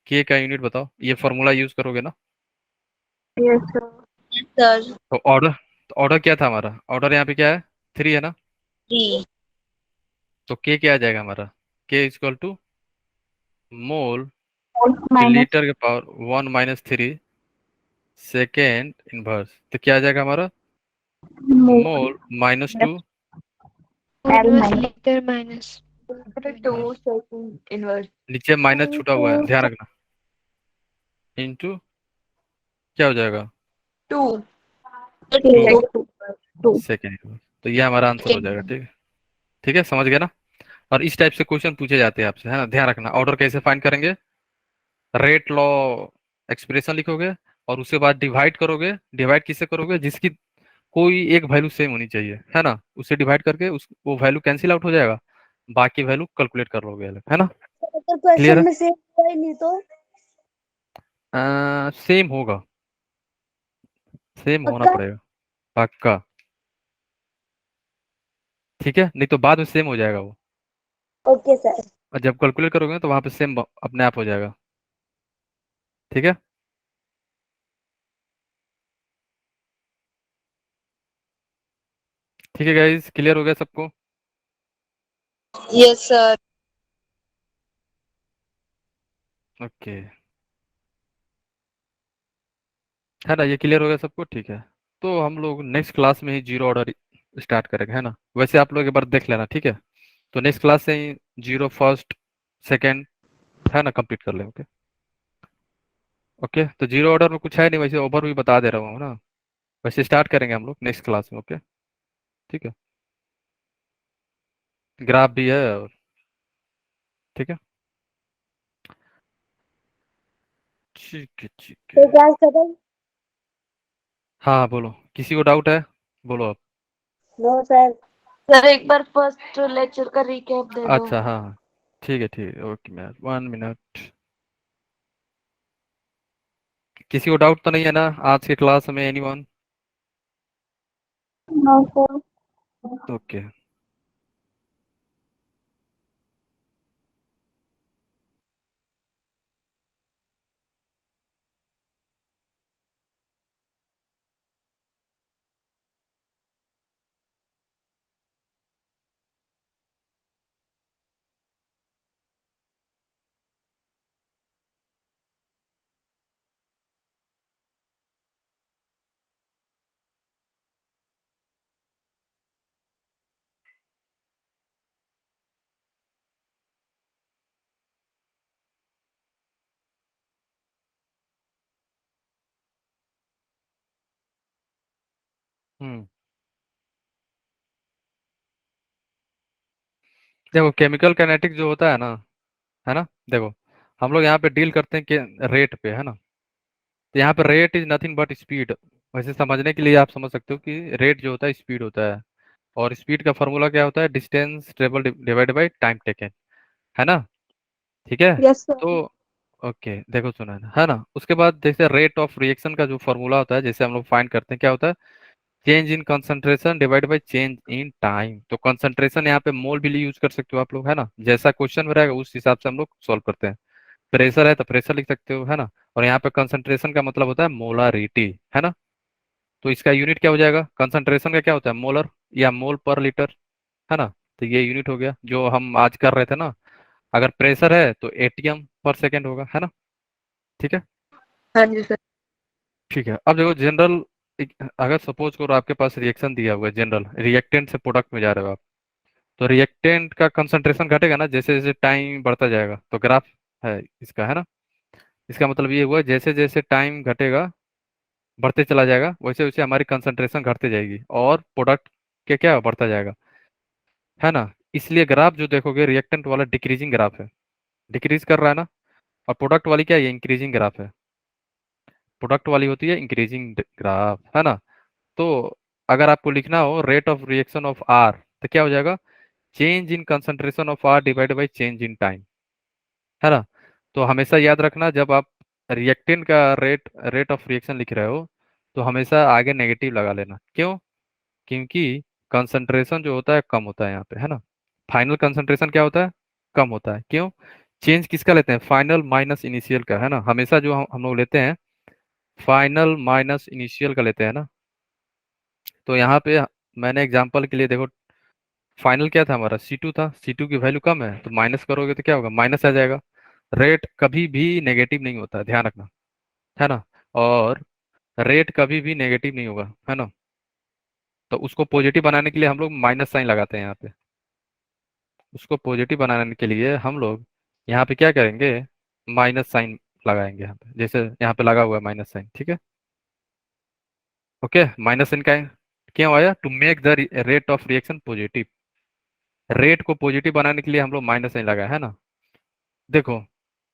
के का यूनिट बताओ, ये फॉर्मूला यूज करोगे ना? यस सर सर तो ऑर्डर क्या था हमारा? ऑर्डर यहाँ पे क्या है? 3 है ना? 3। तो के क्या आ जाएगा हमारा? के इक्वल टू मोल के माइनस लीटर के पावर 1 - 3 सेकेंड इनवर्स। तो क्या आ जाएगा हमारा? मोल -2 L minus minus litre minus 2 second inverse. नीचे माइनस छूटा हुआ है, ध्यान रखना। इंटू क्या हो जाएगा? 2 2 2 सेकेंड। तो ये हमारा आंसर हो जाएगा, ठीक है। ठीक है, समझ गए ना? और इस टाइप से क्वेश्चन पूछे जाते हैं आपसे, है ना? ध्यान रखना। ऑर्डर कैसे फाइंड करेंगे? रेट लॉ एक्सप्रेशन लिखोगे और उसके बाद डिवाइड करोगे। डिवाइड किससे करोगे? जिसकी कोई एक वैल्यू सेम होनी चाहिए, है ना? उससे डिवाइड करके उस वो वैल्यू कैंसिल आउट हो जाएगा, बाकी वैल्यू कैलकुलेट कर लोगे अलग, है ना? अगर क्लियर क्वेश्चन है? में सेम हुआ ही नहीं तो सेम होगा, सेम होना पक्का। पड़ेगा, पक्का। ठीक है, नहीं तो बाद में सेम हो जाएगा वो। Okay sir. और जब कैलकुलेट करोगे तो वहां पे सेम अपने आप हो जाएगा, ठीक है। ठीक है गाइस, क्लियर हो गया सबको? Yes sir. ओके, है ना? ये क्लियर हो गया सबको? ठीक है, तो हम लोग नेक्स्ट क्लास में ही जीरो ऑर्डर स्टार्ट करेंगे, है ना? वैसे आप लोग एक बार देख लेना, ठीक है? तो नेक्स्ट क्लास से ही जीरो फर्स्ट सेकेंड, है ना, कंप्लीट कर लेंगे। ओके ओके, तो जीरो ऑर्डर में कुछ है नहीं, वैसे ओवर भी बता दे रहा हूँ ना। वैसे स्टार्ट करेंगे हम लोग नेक्स्ट क्लास में, ओके? ठीक है, ग्राफ भी है और ठीक है, ठीक है, ठीक तो है। क्लास खत्म। हाँ बोलो। किसी को डाउट है? बोलो आप। No sir. सर एक बार फर्स्ट लेक्चर का रिकैप दे दो। अच्छा हाँ हाँ, ठीक है ओके मैम, 1 मिनट। किसी को डाउट तो नहीं है ना आज के क्लास में? एनीवन? No, sir. ओके। हम्म। देखो केमिकल काइनेटिक जो होता है ना, देखो हम लोग यहाँ पे डील करते हैं कि रेट पे, है ना। तो यहाँ पे rate is nothing but speed. वैसे समझने के लिए आप समझ सकते हो कि रेट जो होता है स्पीड होता है, और स्पीड का फॉर्मूला क्या होता है? Distance travel divide by time taken, है ना। ठीक है। Yes, sir. तो ओके देखो सुना है ना। उसके बाद जैसे रेट ऑफ रिएक्शन का जो फॉर्मूला होता है, जैसे हम लोग फाइंड करते हैं, क्या होता है? Change in concentration divide by change in time. तो कंसंट्रेशन यहाँ पे मोल भी यूज कर सकते हो आप लोग, है ना। जैसा क्वेश्चन में रहेगा उस हिसाब से हम लोग सॉल्व करते हैं। प्रेशर है तो प्रेशर लिख सकते हो, है ना। और यहाँ पे कंसंट्रेशन का मतलब होता है मोलारिटी, है ना। तो इसका यूनिट क्या हो जाएगा? कंसंट्रेशन का क्या होता है? मोलर या मोल पर लीटर, है ना। तो ये यूनिट हो गया जो हम आज कर रहे थे ना। अगर प्रेशर है तो एटीएम पर सेकेंड होगा, है ना। ठीक है। हाँ जी सर। ठीक है, अब देखो जनरल, अगर सपोज करो आपके पास रिएक्शन दिया हुआ है, जनरल रिएक्टेंट से प्रोडक्ट में जा रहे हो आप, तो रिएक्टेंट का कंसंट्रेशन घटेगा ना जैसे जैसे टाइम बढ़ता जाएगा। तो ग्राफ है इसका, है ना। इसका मतलब ये हुआ जैसे जैसे टाइम घटेगा, बढ़ते चला जाएगा, वैसे वैसे हमारी कंसंट्रेशन घटते जाएगी और प्रोडक्ट के क्या बढ़ता जाएगा, है ना। इसलिए ग्राफ जो देखोगे रिएक्टेंट वाला डिक्रीजिंग ग्राफ है, डिक्रीज कर रहा है ना। और प्रोडक्ट वाली क्या है? ये इंक्रीजिंग ग्राफ है। प्रोडक्ट वाली होती है इंक्रीजिंग ग्राफ, है ना। तो अगर आपको लिखना हो rate of reaction of R, तो क्या हो जाएगा? Change in concentration of R divide by change in time, है ना। तो हमेशा याद रखना जब आप रिएक्टेंट का रेट रेट ऑफ रिएक्शन लिख रहे हो, तो हमेशा आगे नेगेटिव लगा लेना। क्यों? क्योंकि कंसंट्रेशन जो होता है कम होता है यहाँ पे, है ना। फाइनल कंसंट्रेशन क्या होता है? कम होता है। क्यों? चेंज किसका लेते हैं? फाइनल माइनस इनिशियल का, है ना। हमेशा जो हम लोग लेते हैं फाइनल माइनस इनिशियल का लेते हैं ना। तो यहाँ पे मैंने एग्जांपल के लिए देखो, फाइनल क्या था हमारा? C2 था। C2 की वैल्यू कम है तो माइनस करोगे तो क्या होगा? माइनस आ जाएगा। रेट कभी भी नेगेटिव नहीं होता, ध्यान रखना, है ना। और रेट कभी भी नेगेटिव नहीं होगा, है ना। तो उसको पॉजिटिव बनाने के लिए हम लोग माइनस साइन लगाते हैं यहाँ पे। उसको पॉजिटिव बनाने के लिए हम लोग यहाँ पे क्या करेंगे? माइनस साइन लगाएंगे यहाँ पे, जैसे यहाँ पे लगा हुआ है माइनस साइन, ठीक है। ओके, माइनस साइन का क्यों आया? To make the rate of reaction positive. रेट को पॉजिटिव बनाने के लिए हम लोग माइनस साइन लगाए, है ना। देखो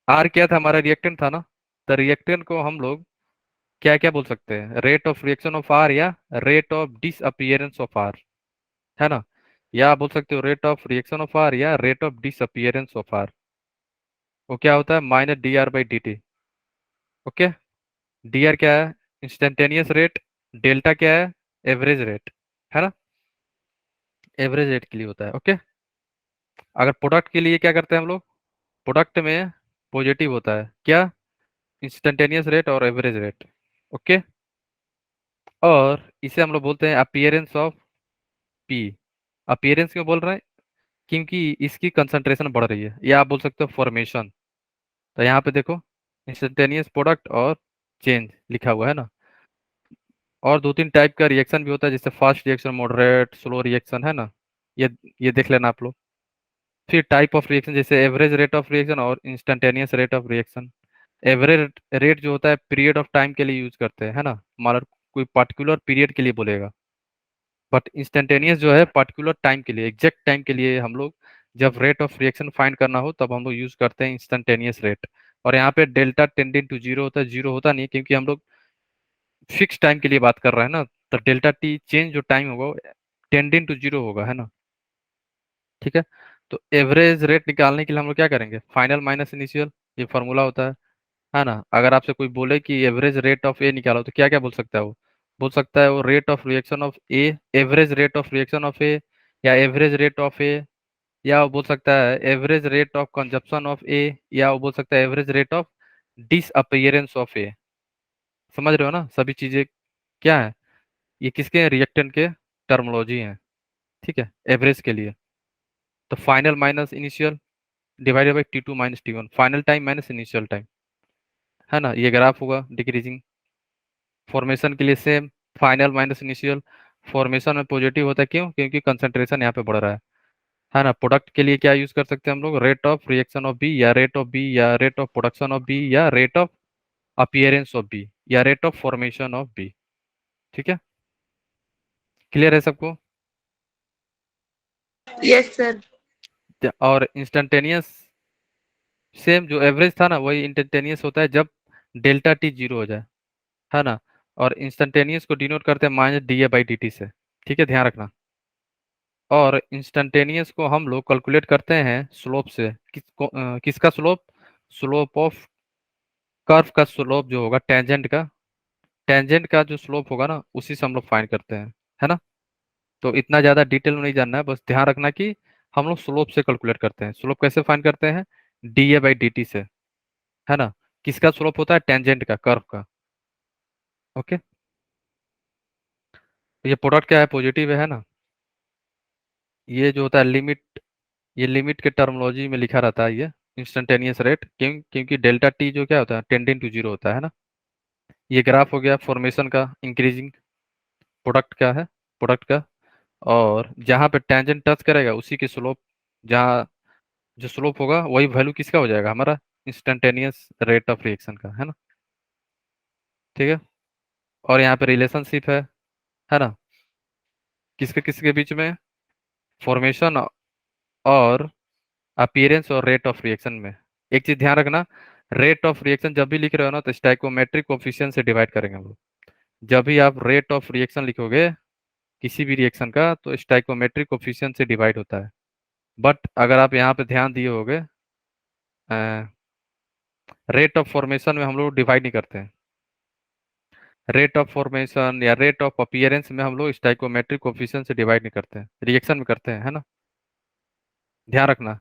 आर क्या था? हमारा रिएक्टेंट था ना। तो रिएक्टेंट को हम लोग क्या क्या बोल सकते हैं? Rate of reaction of R या rate of disappearance of R, है ना। या आप बोल सकते हो rate of reaction of R या rate of disappearance of R. वो क्या होता है? Minus D R by D T. Okay. D R क्या है? Instantaneous rate. डेल्टा क्या है? एवरेज रेट, है ना। एवरेज रेट के लिए होता है। ओके। अगर प्रोडक्ट के लिए क्या करते हैं हम लोग? प्रोडक्ट में पॉजिटिव होता है क्या? इंस्टेंटेनियस रेट और एवरेज रेट। ओके। और इसे हम लोग बोलते हैं अपीयरेंस ऑफ पी। अपीयरेंस क्यों बोल रहे हैं? क्योंकि इसकी कंसंट्रेशन बढ़ रही है, या आप बोल सकते हो फॉर्मेशन। तो यहाँ पे देखो इंस्टेंटेनियस प्रोडक्ट और चेंज लिखा हुआ है ना। और दो तीन टाइप का रिएक्शन भी होता है, जैसे fast reaction, moderate, slow reaction, है ना। ये ये देख लेना आप लोग। फिर टाइप ऑफ रिएक्शन जैसे एवरेज रेट ऑफ रिएक्शन और instantaneous rate of reaction. Average rate जो होता है पीरियड ऑफ टाइम के लिए यूज करते हैं, है ना। मतलब कोई पर्टिकुलर पीरियड के लिए बोलेगा। बट इंस्टेंटेनियस जो है पर्टिकुलर टाइम के लिए, एग्जैक्ट टाइम के लिए हम लोग जब रेट ऑफ रिएक्शन फाइंड करना हो तब हम लोग यूज करते हैं इंस्टेंटेनियस रेट। और यहाँ पे डेल्टा टेंडिंग टू जीरो होता है, जीरो होता नहीं है, क्योंकि हम लोग फिक्स टाइम के लिए बात कर रहे हैं ना। तो डेल्टा टी चेंज जो टाइम होगा टेंडिंग टू जीरो होगा, है ना। ठीक है, तो एवरेज रेट निकालने के लिए हम लोग क्या करेंगे, फाइनल माइनस इनिशियल, ये फार्मूला होता है ना। अगर आपसे कोई बोले कि एवरेज रेट ऑफ ए निकालो तो क्या क्या बोल सकता है वो, बोल सकता है वो rate of reaction of A, average rate of reaction of A, या एवरेज रेट ऑफ ए, या वो बोल सकता है average rate of consumption of A, या वो बोल सकता है average rate of disappearance of A. समझ रहे हो ना, सभी चीजें क्या है, ये किसके रिएक्टेंट के टर्मोलॉजी हैं। ठीक है, एवरेज के लिए तो final minus initial divided by T two minus T one, final time minus initial time, है ना। ये ग्राफ होगा डिक्रीजिंग। फॉर्मेशन के लिए same, final minus initial. Formation में पॉजिटिव होता है, क्यों, क्योंकि कंसंट्रेशन यहाँ पे बढ़ रहा है ना। प्रोडक्ट के लिए क्या यूज कर सकते हैं हम लोग, rate of reaction of B, या रेट ऑफ बी, या rate of production of B, या rate of appearance of B, या rate of formation of B. ठीक है, क्लियर है सबको। Yes sir. और इंस्टेंटेनियस सेम, जो एवरेज था ना वही इंस्टेंटेनियस होता है जब डेल्टा टी जीरो हो जाए, है ना। और इंस्टेंटेनियस को डिनोट करते हैं minus D A by D T से। ठीक है, ध्यान रखना। और इंस्टेंटेनियस को हम लोग कैलकुलेट करते हैं स्लोप से, किसका स्लोप, स्लोप ऑफ कर्व का स्लोप जो होगा टेंजेंट का जो स्लोप होगा ना उसी से हम लोग फाइंड करते हैं, है ना। तो इतना ज़्यादा डिटेल में नहीं जानना है, बस ध्यान रखना कि हम लोग स्लोप से कैलकुलेट करते हैं। स्लोप कैसे फाइंड करते हैं, D A by D T से, है ना। किसका स्लोप होता है, टेंजेंट का, कर्व का। ओके, तो ये प्रोडक्ट क्या है, पॉजिटिव है ना। ये जो होता है लिमिट, ये लिमिट के टर्मोलॉजी में लिखा रहता है ये इंस्टेंटेनियस रेट, क्योंकि डेल्टा टी जो क्या होता है टेंडिंग टू जीरो होता है ना। ये ग्राफ हो गया फॉर्मेशन का, इंक्रीजिंग। प्रोडक्ट क्या है, प्रोडक्ट का, और जहाँ पे टेंजेंट टच करेगा उसी की स्लोप, जहाँ जो स्लोप होगा वही वैल्यू किसका हो जाएगा, हमारा इंस्टेंटेनियस रेट ऑफ रिएक्शन का, है ना। ठीक है, और यहाँ पे रिलेशनशिप है ना, किसके किसके बीच में, फॉर्मेशन और अपीयरेंस और रेट ऑफ रिएक्शन में। एक चीज ध्यान रखना, रेट ऑफ रिएक्शन जब भी लिख रहे हो ना तो स्टाइकोमेट्रिक कोफिशिएंट से डिवाइड करेंगे हम लोग। जब भी आप रेट ऑफ रिएक्शन लिखोगे किसी भी रिएक्शन का तो स्टाइकोमेट्रिक कोफिशिएंट से डिवाइड होता है। बट अगर आप यहाँ पे ध्यान दिए होगे, रेट ऑफ फॉर्मेशन में हम लोग डिवाइड नहीं करते हैं। रेट ऑफ फॉर्मेशन या रेट ऑफ अपीयरेंस में हम लोग स्टाइकोमेट्रिक कोफिशिएंट से डिवाइड नहीं करते हैं, रिएक्शन में करते हैं, है ना। ध्यान रखना,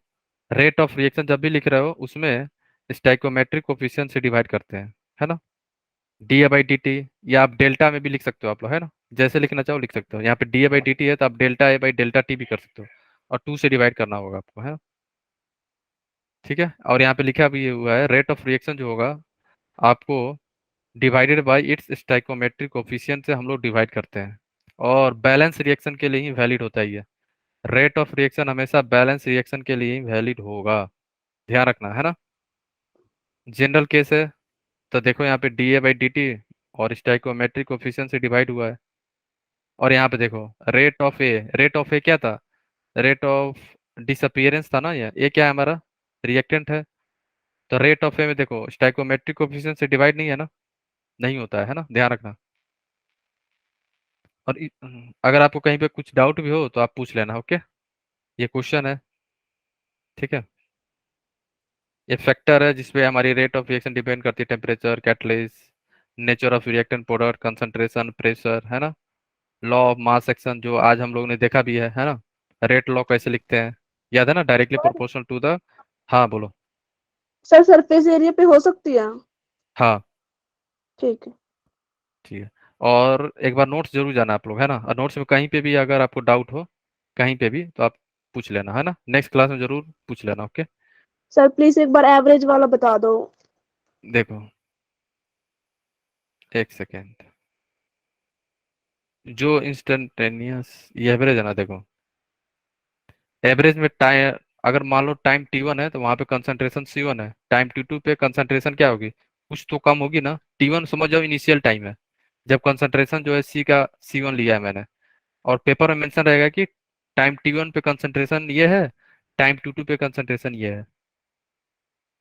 रेट ऑफ रिएक्शन जब भी लिख रहे हो उसमें स्टाइकोमेट्रिक कोफिशिएंट से डिवाइड करते हैं, है ना। D A by D T, या आप डेल्टा में भी लिख सकते हो आप लोग, है ना। जैसे लिखना चाहो लिख सकते हो, यहाँ पे D A by D T है तो आप delta A by delta T भी कर सकते हो, और टू से डिवाइड करना होगा आपको, है ना। ठीक है, और यहाँ पे लिखा भी हुआ है रेट ऑफ रिएक्शन जो होगा आपको divided by its stoichiometric coefficient से हम लोग डिवाइड करते हैं। और बैलेंस रिएक्शन के लिए ही वैलिड होता है ये, रेट ऑफ रिएक्शन हमेशा बैलेंस रिएक्शन के लिए ही वैलिड होगा, ध्यान रखना, है ना। जनरल केस है तो देखो यहाँ पे D A by D T और स्टाइकोमेट्रिक कोफिशिएंट से डिवाइड हुआ है। और यहाँ पे देखो रेट ऑफ ए क्या था, रेट ऑफ डिसअपियरेंस था ना, ये क्या है हमारा रिएक्टेंट है। तो रेट ऑफ ए में देखो स्टाइकोमेट्रिक कोफिशिएंट से डिवाइड नहीं है ना, नहीं होता है ना, ध्यान रखना। और अगर आपको कहीं पे कुछ डाउट भी हो तो आप पूछ लेना, ओके। ये क्वेश्चन है, ठीक है। ये फैक्टर है जिसपे हमारी रेट ऑफ रिएक्शन डिपेंड करती है, temperature, catalyst, nature of reactant product, concentration, pressure, है ना। लॉ ऑफ मास एक्शन जो आज हम लोग ने देखा भी है ना। रेट लॉ कैसे लिखते हैं, याद है ना, डायरेक्टली प्रोपोर्शनल टू द, हाँ बोलो। सर सरफेस एरिया पे हो सकती है। हाँ ठीक है। ठीक है, और एक बार नोट्स जरूर जाना आप लोग, है ना। और नोट्स में कहीं पे भी अगर आपको डाउट हो कहीं पे भी तो आप पूछ लेना, है ना, नेक्स्ट क्लास में जरूर पूछ लेना, ओके। सर प्लीज एक बार एवरेज वाला बता दो। देखो एक सेकेंड, जो इंस्टेंटेनियस ये एवरेज है ना, देखो एवरेज में टाइम, अगर मान लो टाइम t1 है तो वहां पे कंसंट्रेशन c1 है, टाइम t2 पे कंसंट्रेशन क्या होगी, कुछ तो कम होगी ना। t1 समझ जाओ इनिशियल टाइम है जब कंसंट्रेशन जो है c1 लिया है मैंने, और पेपर में मेंशन रहेगा कि टाइम t1 पे कंसंट्रेशन ये है, टाइम t2 पे कंसंट्रेशन ये है।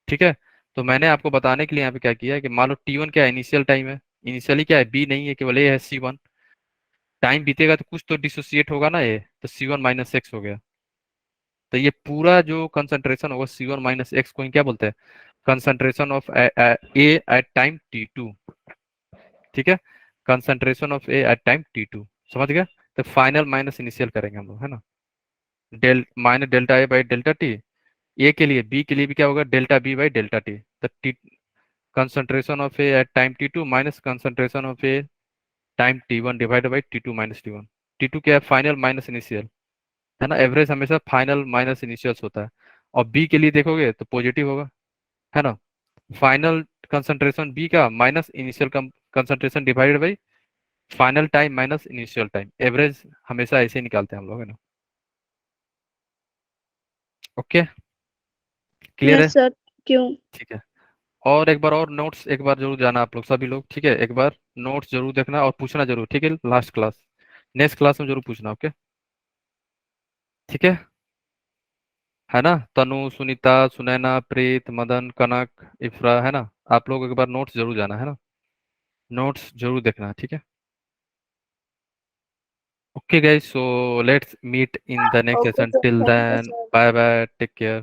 ठीक है, तो मैंने आपको बताने के लिए यहाँ पे क्या किया है कि मान लो t1 क्या है, इनिशियल टाइम है, इनिशियली क्या है b नहीं है, केवल a है c1। टाइम बीतेगा तो कुछ तो डिसोसिएट होगा ना, ये तो C1 माइनस एक्स हो गया। तो ये पूरा जो कंसंट्रेशन होगा C1 माइनस एक्स को ही क्या बोलते हैं, concentration of A at time T2। ठीक है, concentration of A at time T2, समझ गया। तो फाइनल माइनस इनिशियल करेंगे हम लोग, है ना, minus delta A by delta T. A के लिए, बी के लिए भी क्या होगा, delta B by delta T. तो T concentration of A at time T2 minus concentration of A time T1 divided by T2 minus T1। T2 क्या है, फाइनल माइनस इनिशियल, है ना, एवरेज हमेशा फाइनल माइनस इनिशियल्स होता है। और बी के लिए देखोगे तो पॉजिटिव होगा, है ना, फाइनल कंसंट्रेशन बी का minus initial concentration divided by final time minus initial time. Average हमेशा ऐसे ही निकालते हैं हम लोग, है ना। ओके, क्लियर है। यस सर, क्यों? ठीक है, और एक बार और नोट्स एक बार जरूर जाना आप लोग सभी लोग, ठीक है, एक बार नोट्स जरूर देखना और पूछना जरूर, ठीक है, लास्ट क्लास, नेक्स्ट क्लास में जरूर पूछना, ओके, ठीक है ना। तनु, सुनीता, सुनैना, प्रीत, मदन, कनक, इफ्रा, है ना, आप लोग एक बार नोट्स जरूर जाना, है ना, नोट्स जरूर देखना, ठीक है। Okay guys, so let's meet in the next okay session. Sir, Till thank you then, sir. bye bye, take care.